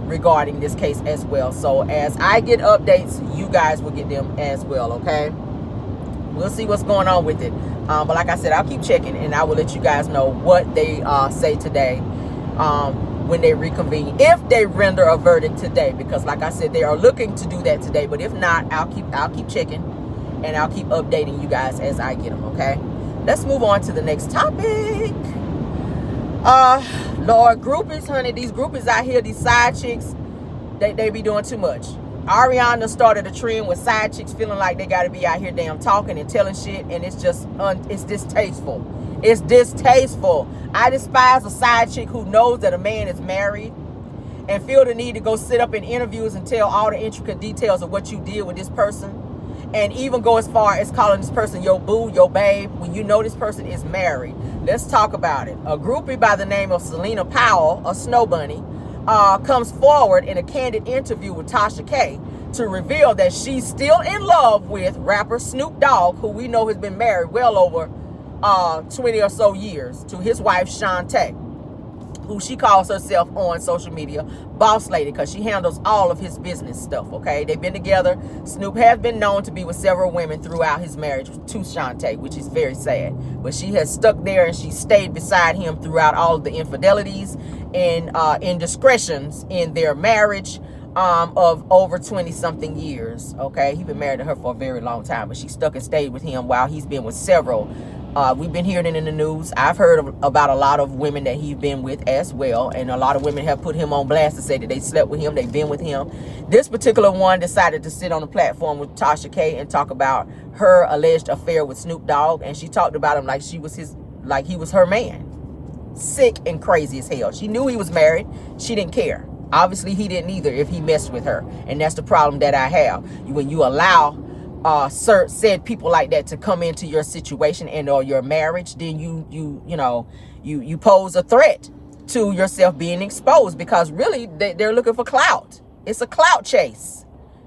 regarding this case as well. So as I get updates, you guys will get them as well, okay? We'll see what's going on with it. But like I said, I'll keep checking, and I will let you guys know what they say today when they reconvene, if they render a verdict today. Because like I said, they are looking to do that today. But if not, I'll keep checking, and I'll keep updating you guys as I get them, okay? Let's move on to the next topic. Lord, groupies, honey. These groupies out here, these side chicks, they be doing too much. Ariana started a trend with side chicks feeling like they got to be out here damn talking and telling shit, and it's just it's distasteful. It's distasteful. I despise a side chick who knows that a man is married and feel the need to go sit up in interviews and tell all the intricate details of what you did with this person, and even go as far as calling this person your boo, your babe, when you know this person is married. Let's talk about it. A groupie by the name of Selena Powell, a snow bunny, comes forward in a candid interview with Tasha K to reveal that she's still in love with rapper Snoop Dogg, who we know has been married well over 20 or so years, to his wife Shantae, who she calls herself on social media Boss Lady, because she handles all of his business stuff, okay? They've been together. Snoop has been known to be with several women throughout his marriage to Shantae, which is very sad. But she has stuck there, and she stayed beside him throughout all of the infidelities and indiscretions in their marriage of over 20-something years, okay? He's been married to her for a very long time, but she stuck and stayed with him while he's been with several. We've been hearing it in the news. I've heard about a lot of women that he's been with as well, and a lot of women have put him on blast to say that they slept with him, they've been with him. This particular one decided to sit on the platform with Tasha K and talk about her alleged affair with Snoop Dogg, and she talked about him like he was her man. Sick and crazy as hell. She knew he was married. She didn't care. Obviously, he didn't either if he messed with her, and that's the problem that I have. When you allow said people like that to come into your situation and or your marriage, then you pose a threat to yourself being exposed, because really they're looking for clout. It's a clout chase.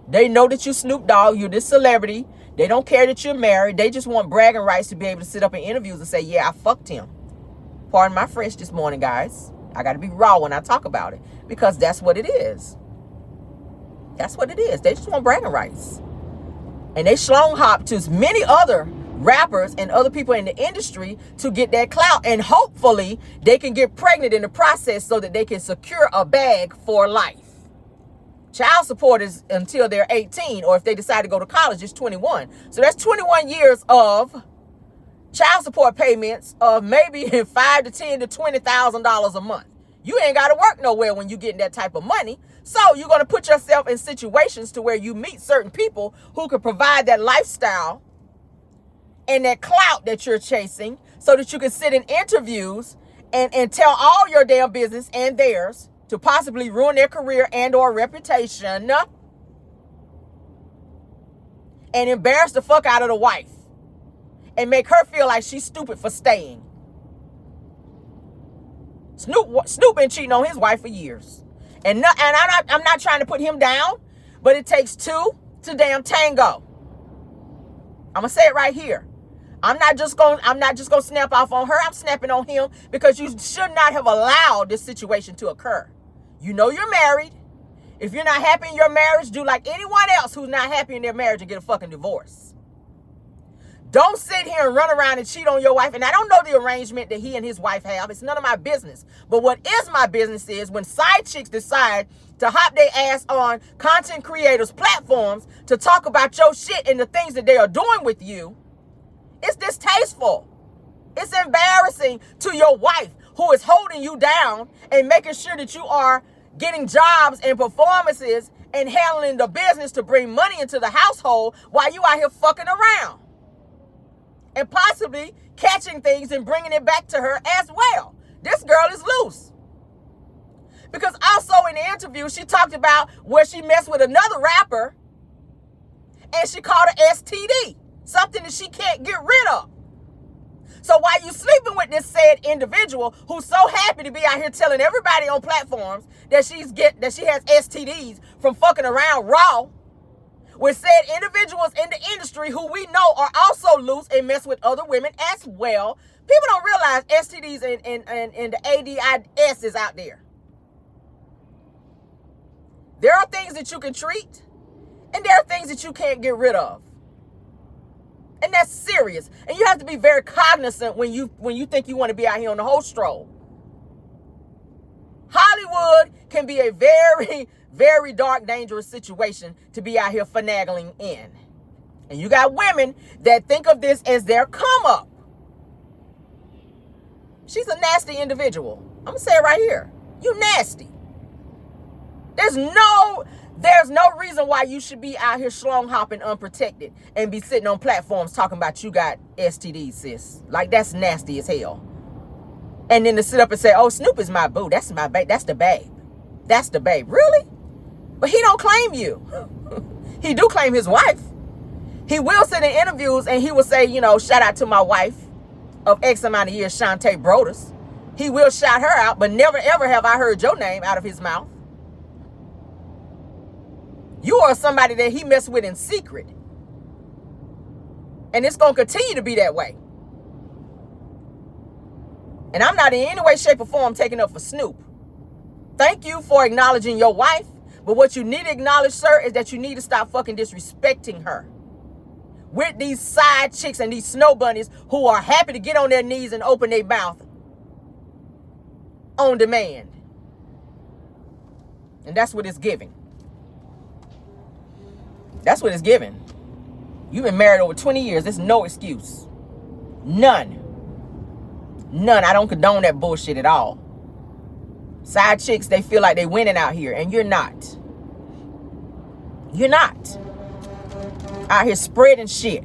They know that you Snoop Dogg, you're this celebrity. They don't care that you're married. They just want bragging rights to be able to sit up in interviews and say, yeah, I fucked him. Pardon my French this morning, guys. I got to be raw when I talk about it, because that's what it is. That's what it is. They just want bragging rights. And they schlong hop to as many other rappers and other people in the industry to get that clout. And hopefully they can get pregnant in the process so that they can secure a bag for life. Child support is until they're 18, or if they decide to go to college, it's 21. So that's 21 years of child support payments of maybe $5,000 to $10,000 to $20,000 a month. You ain't got to work nowhere when you getting that type of money. So you're going to put yourself in situations to where you meet certain people who can provide that lifestyle and that clout that you're chasing, so that you can sit in interviews and tell all your damn business and theirs to possibly ruin their career and or reputation and embarrass the fuck out of the wife and make her feel like she's stupid for staying. Snoop been cheating on his wife for years. And I'm not trying to put him down, but it takes two to damn tango. I'm gonna say it right here. I'm not just gonna snap off on her. I'm snapping on him because you should not have allowed this situation to occur. You know you're married. If you're not happy in your marriage, do like anyone else who's not happy in their marriage and get a fucking divorce. Don't sit here and run around and cheat on your wife. And I don't know the arrangement that he and his wife have. It's none of my business. But what is my business is when side chicks decide to hop their ass on content creators' platforms to talk about your shit and the things that they are doing with you. It's distasteful. It's embarrassing to your wife who is holding you down and making sure that you are getting jobs and performances and handling the business to bring money into the household while you out here fucking around. And possibly catching things and bringing it back to her as well. This girl is loose. Because also in the interview, she talked about where she messed with another rapper and she called her STD. Something that she can't get rid of. So while you sleeping with this said individual who's so happy to be out here telling everybody on platforms that she has STDs from fucking around raw, with said individuals in the industry who we know are also loose and mess with other women as well. People don't realize STDs and the AIDS is out there. There are things that you can treat, and there are things that you can't get rid of. And that's serious. And you have to be very cognizant when you think you want to be out here on the whole stroll. Hollywood can be a very, very dark, dangerous situation to be out here finagling in. And you got women that think of this as their come up. She's a nasty individual. I'm going to say it right here. You nasty. There's no reason why you should be out here schlong hopping unprotected and be sitting on platforms talking about you got STDs, sis. Like, that's nasty as hell. And then to sit up and say, oh, Snoop is my boo. That's my babe. That's the babe. That's the babe. Really? But he don't claim you. He do claim his wife. He will sit in interviews and he will say, you know, shout out to my wife of X amount of years, Shantae Brodus. He will shout her out, but never ever have I heard your name out of his mouth. You are somebody that he messed with in secret. And it's going to continue to be that way. And I'm not in any way, shape, or form taking up for Snoop. Thank you for acknowledging your wife. But what you need to acknowledge, sir, is that you need to stop fucking disrespecting her. With these side chicks and these snow bunnies who are happy to get on their knees and open their mouth on demand. And that's what it's giving. That's what it's giving. You've been married over 20 years. There's no excuse. None. I don't condone that bullshit at all. Side chicks, they feel like they winning out here, and you're not. You're not. Out here spreading shit.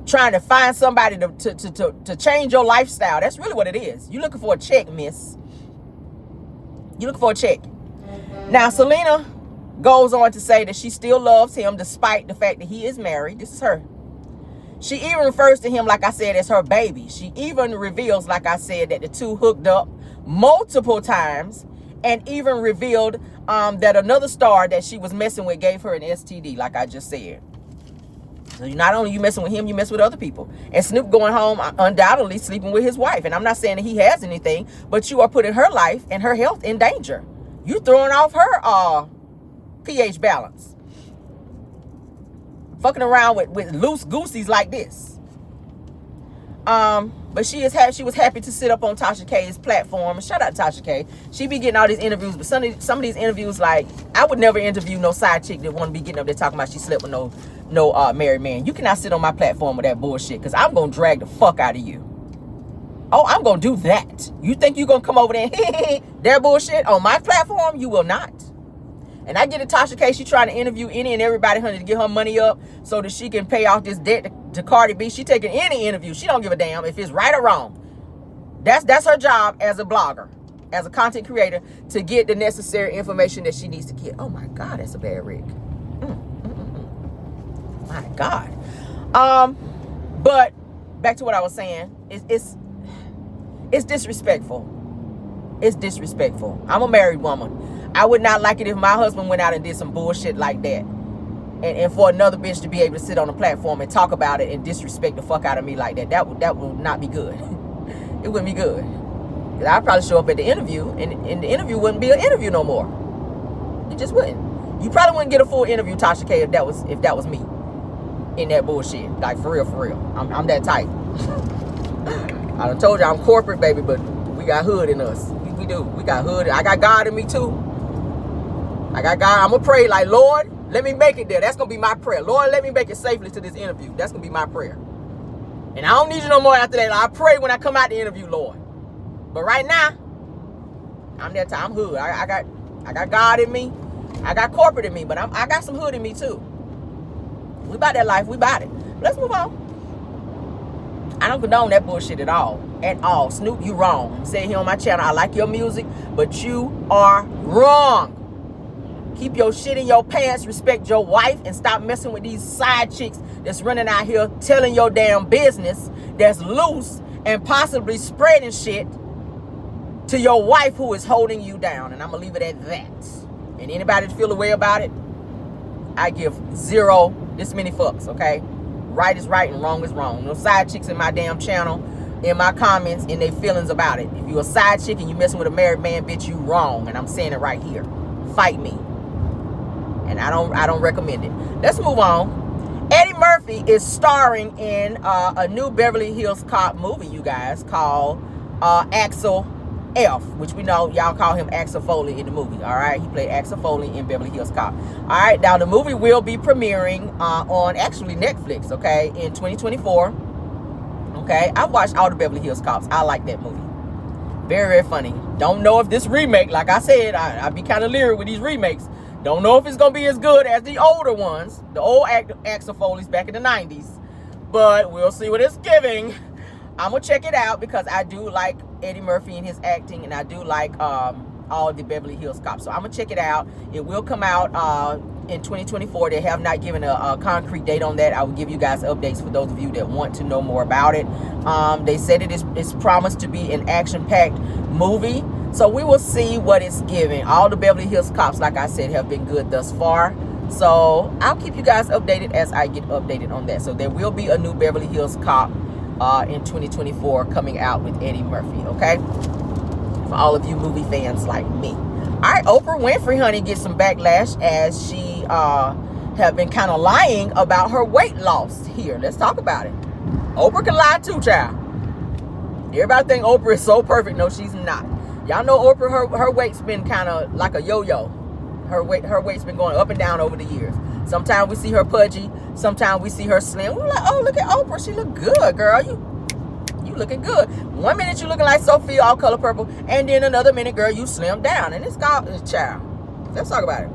Trying to find somebody to change your lifestyle. That's really what it is. You're looking for a check, miss. You're looking for a check. Now, Selena goes on to say that she still loves him despite the fact that he is married. This is her. She even refers to him, like I said, as her baby. She even reveals, like I said, that the two hooked up multiple times, and even revealed that another star that she was messing with gave her an STD, like I just said. So not only you messing with him, you mess with other people. And Snoop going home, undoubtedly sleeping with his wife. And I'm not saying that he has anything, but you are putting her life and her health in danger. You throwing off her pH balance. Fucking around with loose gooseys like this. But she was happy to sit up on Tasha K's platform. Shout out to Tasha K. She be getting all these interviews, but some of these interviews, like, I would never interview no side chick that want to be getting up there talking about she slept with no married man. You cannot sit on my platform with that bullshit, because I'm gonna drag the fuck out of you. Oh, I'm gonna do that. You think you gonna come over there and that bullshit on my platform? You will not. And I get it, Tasha K, she trying to interview any and everybody, honey, to get her money up so that she can pay off this debt to Cardi B. She taking any interview. She don't give a damn if it's right or wrong. That's her job as a blogger, as a content creator, to get the necessary information that she needs to get. Oh my God, that's a bad rig. My God. But back to what I was saying. It's disrespectful. It's disrespectful. I'm a married woman. I would not like it if my husband went out and did some bullshit like that. And for another bitch to be able to sit on a platform and talk about it and disrespect the fuck out of me like that. That would not be good. It wouldn't be good. Because I'd probably show up at the interview and the interview wouldn't be an interview no more. It just wouldn't. You probably wouldn't get a full interview, Tasha K, if that was me in that bullshit. Like, for real. I'm that type. I done told you I'm corporate, baby, but we got hood in us. We do. We got hood. I got God in me, too. I got God. I'm going to pray like, Lord, let me make it there. That's going to be my prayer. Lord, let me make it safely to this interview. That's going to be my prayer. And I don't need you no more after that. I pray when I come out the interview, Lord. But right now, I'm that type. I'm hood. I got God in me. I got corporate in me, but I got some hood in me too. We about that life. We about it. Let's move on. I don't condone that bullshit at all. At all. Snoop, you wrong. I'm saying here on my channel, I like your music, but you are wrong. Keep your shit in your pants, respect your wife, and stop messing with these side chicks that's running out here telling your damn business that's loose and possibly spreading shit to your wife who is holding you down. And I'm going to leave it at that. And anybody that feel a way about it, I give zero this many fucks, okay? Right is right and wrong is wrong. No side chicks in my damn channel, in my comments, in their feelings about it. If you a side chick and you messing with a married man, bitch, you wrong. And I'm saying it right here. Fight me. And I don't recommend it. Let's move on. Eddie Murphy is starring in a new Beverly Hills Cop movie, you guys, called Axel F, which we know y'all call him Axel Foley in the movie. All right, he played Axel Foley in Beverly Hills Cop. All right, now the movie will be premiering on actually Netflix, okay, in 2024. Okay, I've watched all the Beverly Hills Cops. I like that movie. Very funny. Don't know if this remake, like I said, I be kind of leery with these remakes. Don't know if it's gonna be as good as the older ones, the old Axel Foley's back in the 90s, but we'll see what it's giving. I'm gonna check it out because I do like Eddie Murphy and his acting, and I do like all the Beverly Hills Cops. So I'm gonna check it out. It will come out in 2024. They have not given a concrete date on that. I will give you guys updates for those of you that want to know more about it. They said it's promised to be an action-packed movie. So we will see what it's giving. All the Beverly Hills Cops, like I said, have been good thus far. So I'll keep you guys updated as I get updated on that. So there will be a new Beverly Hills Cop in 2024 coming out with Eddie Murphy, okay? For all of you movie fans like me. All right, Oprah Winfrey, honey, gets some backlash as she have been kind of lying about her weight loss here. Let's talk about it. Oprah can lie too, child. Everybody think Oprah is so perfect. No, she's not. Y'all know Oprah, her weight's been kind of like a yo-yo. Her weight's been going up and down over the years. Sometimes we see her pudgy. Sometimes we see her slim. We're like, oh, look at Oprah. She look good, girl. You looking good. One minute you looking like Sophia, all color purple. And then another minute, girl, you slim down. And it's called, child. Let's talk about it.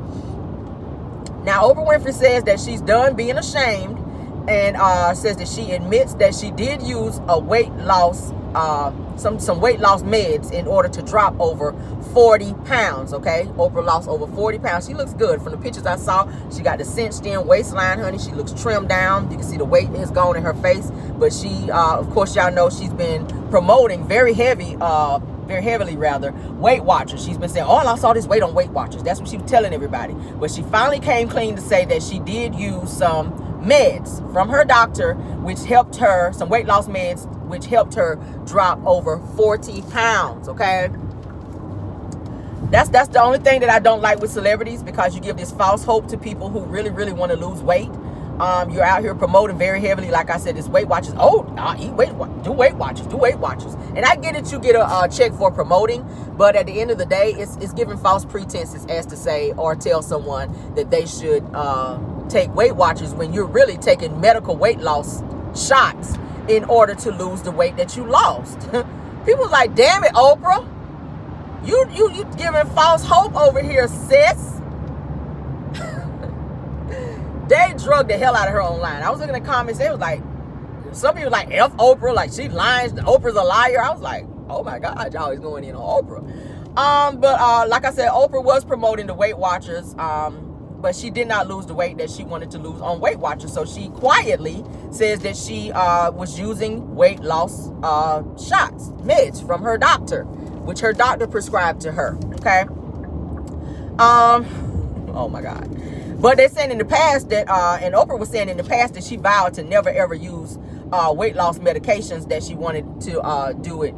Now, Oprah Winfrey says that she's done being ashamed. And says that she admits that she did use a weight loss some weight loss meds in order to drop over 40 pounds, okay? Oprah lost over 40 pounds. She looks good. From the pictures I saw, she got the cinched in waistline, honey. She looks trimmed down. You can see the weight has gone in her face. But she, of course, y'all know she's been promoting very heavily, Weight Watchers. She's been saying, oh, I lost all this weight on Weight Watchers. That's what she was telling everybody. But she finally came clean to say that she did use some meds from her doctor, which helped her, some weight loss meds, which helped her drop over 40 pounds, okay? That's the only thing that I don't like with celebrities, because you give this false hope to people who really, really want to lose weight. You're out here promoting very heavily, like I said, this Weight Watchers. Oh, do Weight Watchers. And I get it, you get a check for promoting, but at the end of the day, it's giving false pretenses as to say or tell someone that they should take Weight Watchers when you're really taking medical weight loss shots in order to lose the weight that you lost. People like, damn it, Oprah, you giving false hope over here, sis. They drugged the hell out of her online. I was looking at the comments. They was like, some people like, F Oprah, like she lying. Oprah's a liar. I was like, oh my God, y'all always going in on Oprah. But like I said, Oprah was promoting the Weight Watchers. But she did not lose the weight that she wanted to lose on Weight Watchers. So she quietly says that she was using weight loss shots, meds from her doctor. which her doctor prescribed to her. Okay. Oh my God. But they're saying in the past that, and Oprah was saying in the past that she vowed to never ever use weight loss medications, that she wanted to do it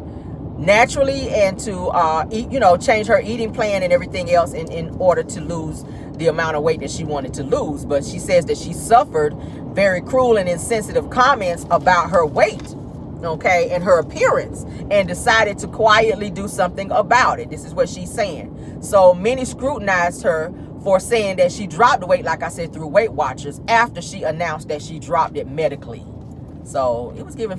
naturally and to eat, change her eating plan and everything else in order to lose the amount of weight that she wanted to lose. But she says that she suffered very cruel and insensitive comments about her weight, okay, and her appearance, and decided to quietly do something about it. This is what she's saying. So many scrutinized her for saying that she dropped the weight, like I said, through Weight Watchers, after she announced that she dropped it medically. So it was giving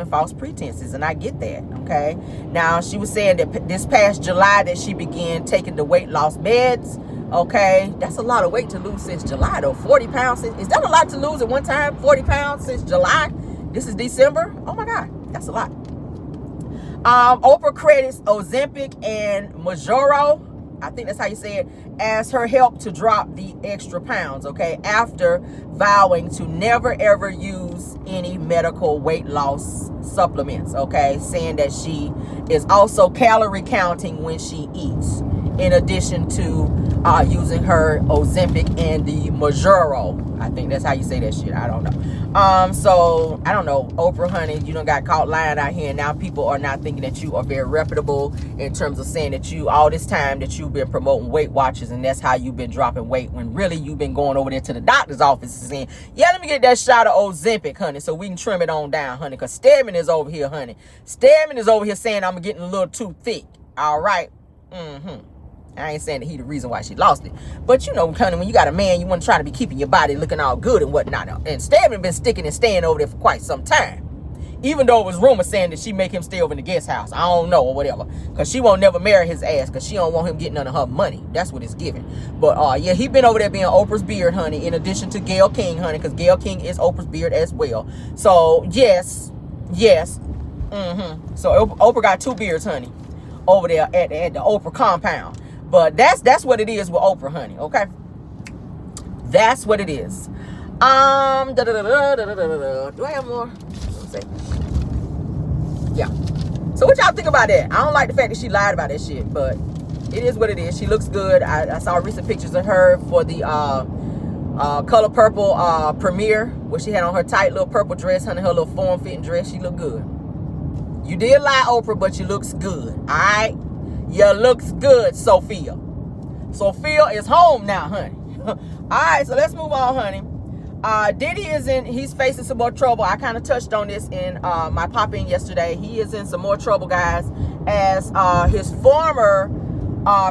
false pretenses, and I get that. Okay. Now she was saying that this past July that she began taking the weight loss meds. Okay, that's a lot of weight to lose since July, though. 40 pounds. Is that a lot to lose at one time? 40 pounds since July. This is December. Oh my God, that's a lot. Oprah credits Ozempic and Mounjaro, I think that's how you say it, as her help to drop the extra pounds, okay, after vowing to never ever use any medical weight loss supplements, okay, saying that she is also calorie counting when she eats, in addition to using her Ozempic and the Mounjaro. I think that's how you say that shit. I don't know. So I don't know, Oprah, honey, you done got caught lying out here, and now people are not thinking that you are very reputable in terms of saying that you, all this time that you've been promoting Weight Watchers, and that's how you've been dropping weight, when really you've been going over there to the doctor's office and saying, yeah, let me get that shot of Ozempic, honey, so we can trim it on down, honey, because Stedman is over here, honey. Stedman is over here saying I'm getting a little too thick. All right. I ain't saying that he the reason why she lost it. But you know, honey, when you got a man, you want to try to be keeping your body looking all good and whatnot. And Stedman been sticking and staying over there for quite some time. Even though it was rumors saying that she make him stay over in the guest house. I don't know, or whatever. Because she won't never marry his ass, because she don't want him getting none of her money. That's what it's giving. But yeah, he been over there being Oprah's beard, honey, in addition to Gayle King, honey, because Gayle King is Oprah's beard as well. So yes. So Oprah got two beards, honey, over there at the Oprah compound. But that's what it is with Oprah, honey, okay? That's what it is. Do I have more? Let's see. Yeah. So what y'all think about that? I don't like the fact that she lied about that shit, but it is what it is. She looks good. I saw recent pictures of her for the Color Purple premiere, where she had on her tight little purple dress, honey, her little form-fitting dress. She looked good. You did lie, Oprah, but you looks good, all right? You looks good, Sophia. Sophia is home now, honey. All right, so let's move on, honey. Diddy he's facing some more trouble. I kind of touched on this in my pop-in yesterday. He is in some more trouble, guys, as his former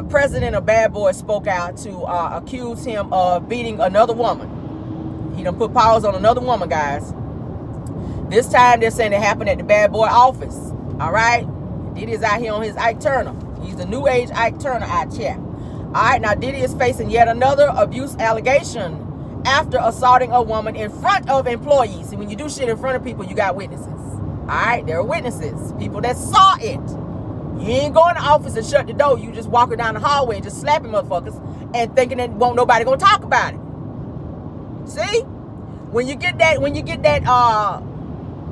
president of Bad Boy spoke out to accuse him of beating another woman. He done put paws on another woman, guys. This time they're saying it happened at the Bad Boy office. All right? Diddy is out here on his Ike Turner. He's the new age Ike Turner out here. All right, now Diddy is facing yet another abuse allegation after assaulting a woman in front of employees. See, when you do shit in front of people, you got witnesses. All right, there are witnesses, people that saw it. You ain't going to the office and shut the door. You just walking down the hallway and just slapping motherfuckers and thinking that won't nobody gonna talk about it. See, when you get that,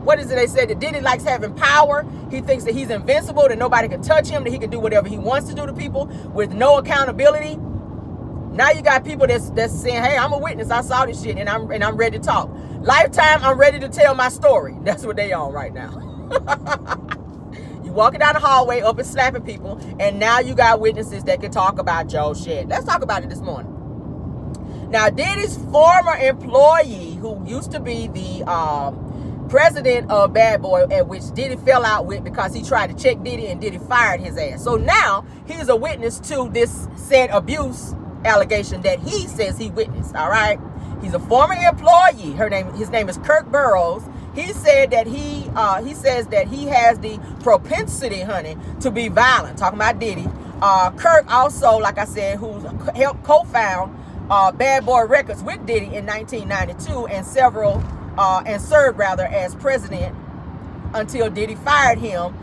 what is it they said, that Diddy likes having power. He thinks that he's invincible, that nobody can touch him, that he can do whatever he wants to do to people with no accountability. Now you got people that's saying, hey, I'm a witness, I saw this shit, and I'm ready to talk. Lifetime, I'm ready to tell my story. That's what they on right now. You walking down the hallway up and slapping people, and now you got witnesses that can talk about your shit. Let's talk about it this morning. Now, Diddy's former employee, who used to be the president of Bad Boy, at which Diddy fell out with because he tried to check Diddy and Diddy fired his ass. So now he's a witness to this said abuse allegation that he says he witnessed. All right, he's a former employee. His name is Kirk Burrows. He said that he says that he has the propensity, honey, to be violent. Talking about Diddy. Kirk also, like I said, who helped co-found Bad Boy Records with Diddy in 1992 and served as president until Diddy fired him,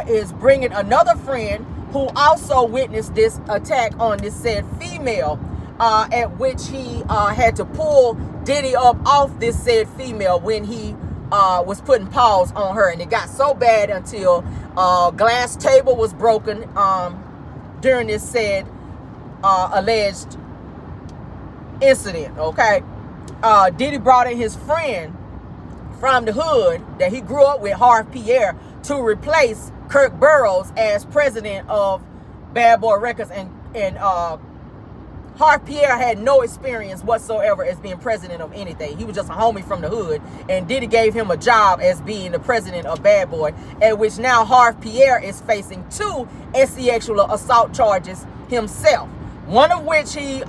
is bringing another friend who also witnessed this attack on this said female, at which he had to pull Diddy up off this said female when he was putting paws on her, and it got so bad until glass table was broken during this said alleged incident. Okay, Diddy brought in his friend from the hood that he grew up with, Harv Pierre, to replace Kirk Burroughs as president of Bad Boy Records, and Harv Pierre had no experience whatsoever as being president of anything. He was just a homie from the hood, and Diddy gave him a job as being the president of Bad Boy, at which now Harv Pierre is facing 2 sexual assault charges himself, one of which he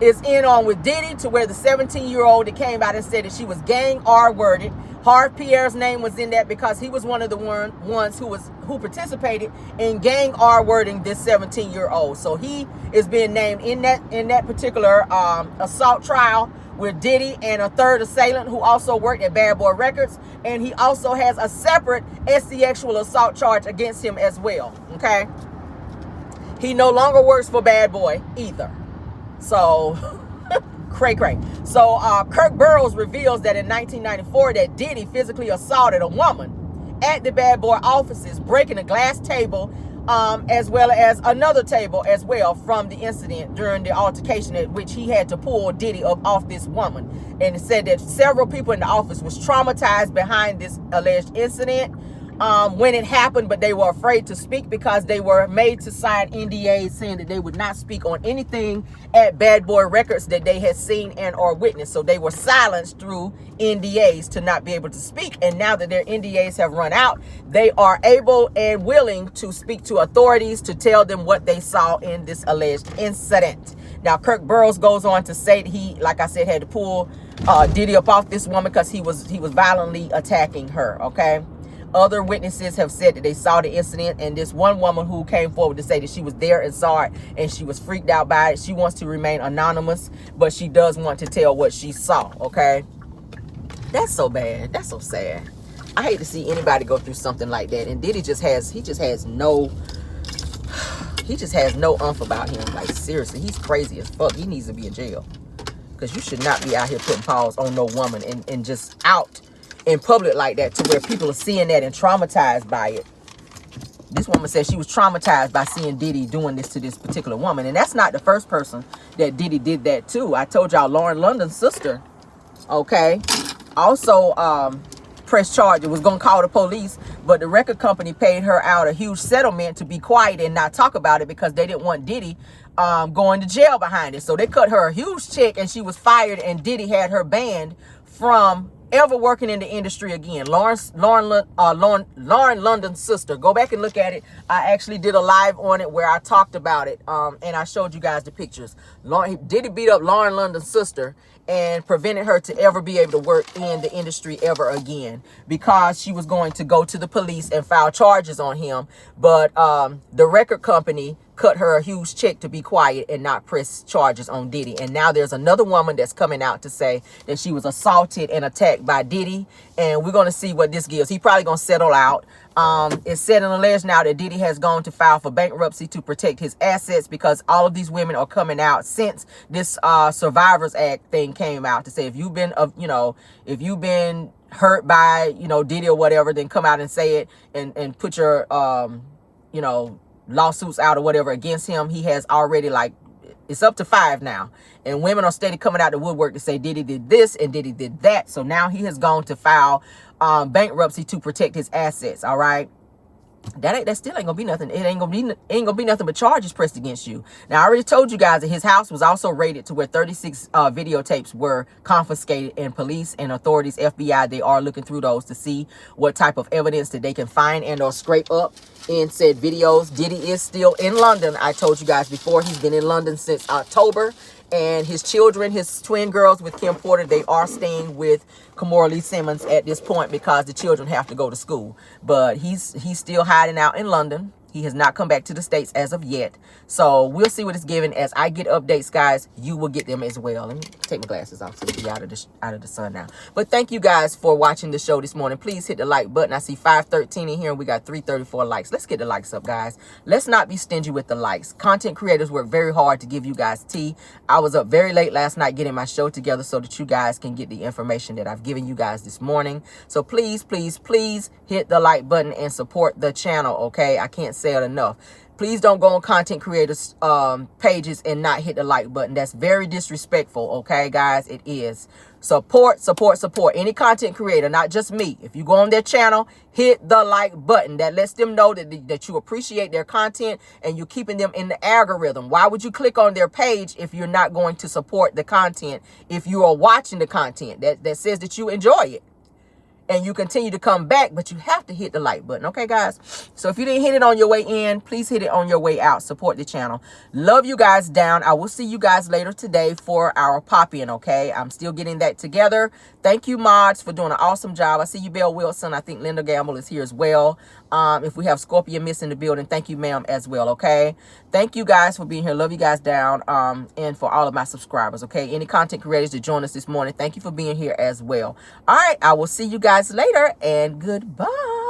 is in on with Diddy, to where the 17-year-old that came out and said that she was gang R-worded. Harv Pierre's name was in that because he was one of the ones who participated in gang R-wording this 17-year-old. So he is being named in that particular assault trial with Diddy and a third assailant who also worked at Bad Boy Records, and he also has a separate sexual assault charge against him as well. Okay, he no longer works for Bad Boy either. So, cray. So, Kirk Burroughs reveals that in 1994 that Diddy physically assaulted a woman at the Bad Boy offices, breaking a glass table, as well as another table as well from the incident during the altercation, at which he had to pull Diddy up off this woman. And it said that several people in the office was traumatized behind this alleged incident when it happened, but they were afraid to speak because they were made to sign NDAs saying that they would not speak on anything at Bad Boy Records that they had seen and or witnessed. So they were silenced through NDAs to not be able to speak. And now that their NDAs have run out, they are able and willing to speak to authorities to tell them what they saw in this alleged incident. Now, Kirk Burroughs goes on to say that he, like I said, had to pull Diddy up off this woman because he was violently attacking her. Okay. Other witnesses have said that they saw the incident, and this one woman who came forward to say that she was there and saw it and she was freaked out by it. She wants to remain anonymous, but she does want to tell what she saw. Okay, that's so bad. That's so sad. I hate to see anybody go through something like that. And Diddy just has no umph about him. Like, seriously, he's crazy as fuck. He needs to be in jail, because you should not be out here putting paws on no woman and just out in public like that, to where people are seeing that and traumatized by it. This woman said she was traumatized by seeing Diddy doing this to this particular woman. And that's not the first person that Diddy did that to. I told y'all Lauren London's sister, okay, also pressed charges, was going to call the police, but the record company paid her out a huge settlement to be quiet and not talk about it, because they didn't want Diddy going to jail behind it. So they cut her a huge check, and she was fired, and Diddy had her banned from ever working in the industry again. Lauren London's sister. Go back and look at it. I actually did a live on it where I talked about it, and I showed you guys the pictures. Diddy beat up Lauren London's sister and prevented her to ever be able to work in the industry ever again, because she was going to go to the police and file charges on him. But the record company cut her a huge check to be quiet and not press charges on Diddy. And now there's another woman that's coming out to say that she was assaulted and attacked by Diddy, and we're going to see what this gives. He probably going to settle out. It's said and alleged now that Diddy has gone to file for bankruptcy to protect his assets, because all of these women are coming out since this Survivors Act thing came out to say, if you've been if you've been hurt by Diddy or whatever, then come out and say it, and put your lawsuits out or whatever against him. He has already, it's up to 5 now, and women are steady coming out the woodwork to say Diddy did this and Diddy did that. So now he has gone to file bankruptcy to protect his assets. All right, that still ain't gonna be nothing. It ain't gonna be nothing but charges pressed against you. Now, I already told you guys that his house was also raided, to where 36 videotapes were confiscated, and police and authorities, FBI, they are looking through those to see what type of evidence that they can find and or scrape up in said videos. Diddy is still in London. I told you guys before, he's been in London since October. And his children, his twin girls with Kim Porter, they are staying with Kimora Lee Simmons at this point, because the children have to go to school. But he's still hiding out in London. He has not come back to the States as of yet. So we'll see what it's given. As I get updates, guys, you will get them as well. Let me take my glasses off so we can be out of the sun now. But thank you guys for watching the show this morning. Please hit the like button. I see 513 in here and we got 334 likes. Let's get the likes up, guys. Let's not be stingy with the likes. Content creators work very hard to give you guys tea. I was up very late last night getting my show together so that you guys can get the information that I've given you guys this morning. So please, please, please hit the like button and support the channel, okay? I can't say it enough. Please don't go on content creators pages and not hit the like button. That's very disrespectful, okay, guys? It is. Support, support, support. Any content creator, not just me. If you go on their channel, hit the like button. That lets them know that you appreciate their content and you're keeping them in the algorithm. Why would you click on their page if you're not going to support the content? If you are watching the content that says that you enjoy it and you continue to come back, but you have to hit the like button, okay, guys? So if you didn't hit it on your way in, please hit it on your way out. Support the channel. Love you guys down. I will see you guys later today for our pop-in, okay? I'm still getting that together. Thank you, mods, for doing an awesome job. I see you, Belle Wilson. I think Linda Gamble is here as well. If we have Scorpion Miss in the building, thank you, ma'am, as well, okay? Thank you guys for being here. Love you guys down. And for all of my subscribers, okay? Any content creators that joined us this morning, thank you for being here as well. All right, I will see you guys later, and goodbye.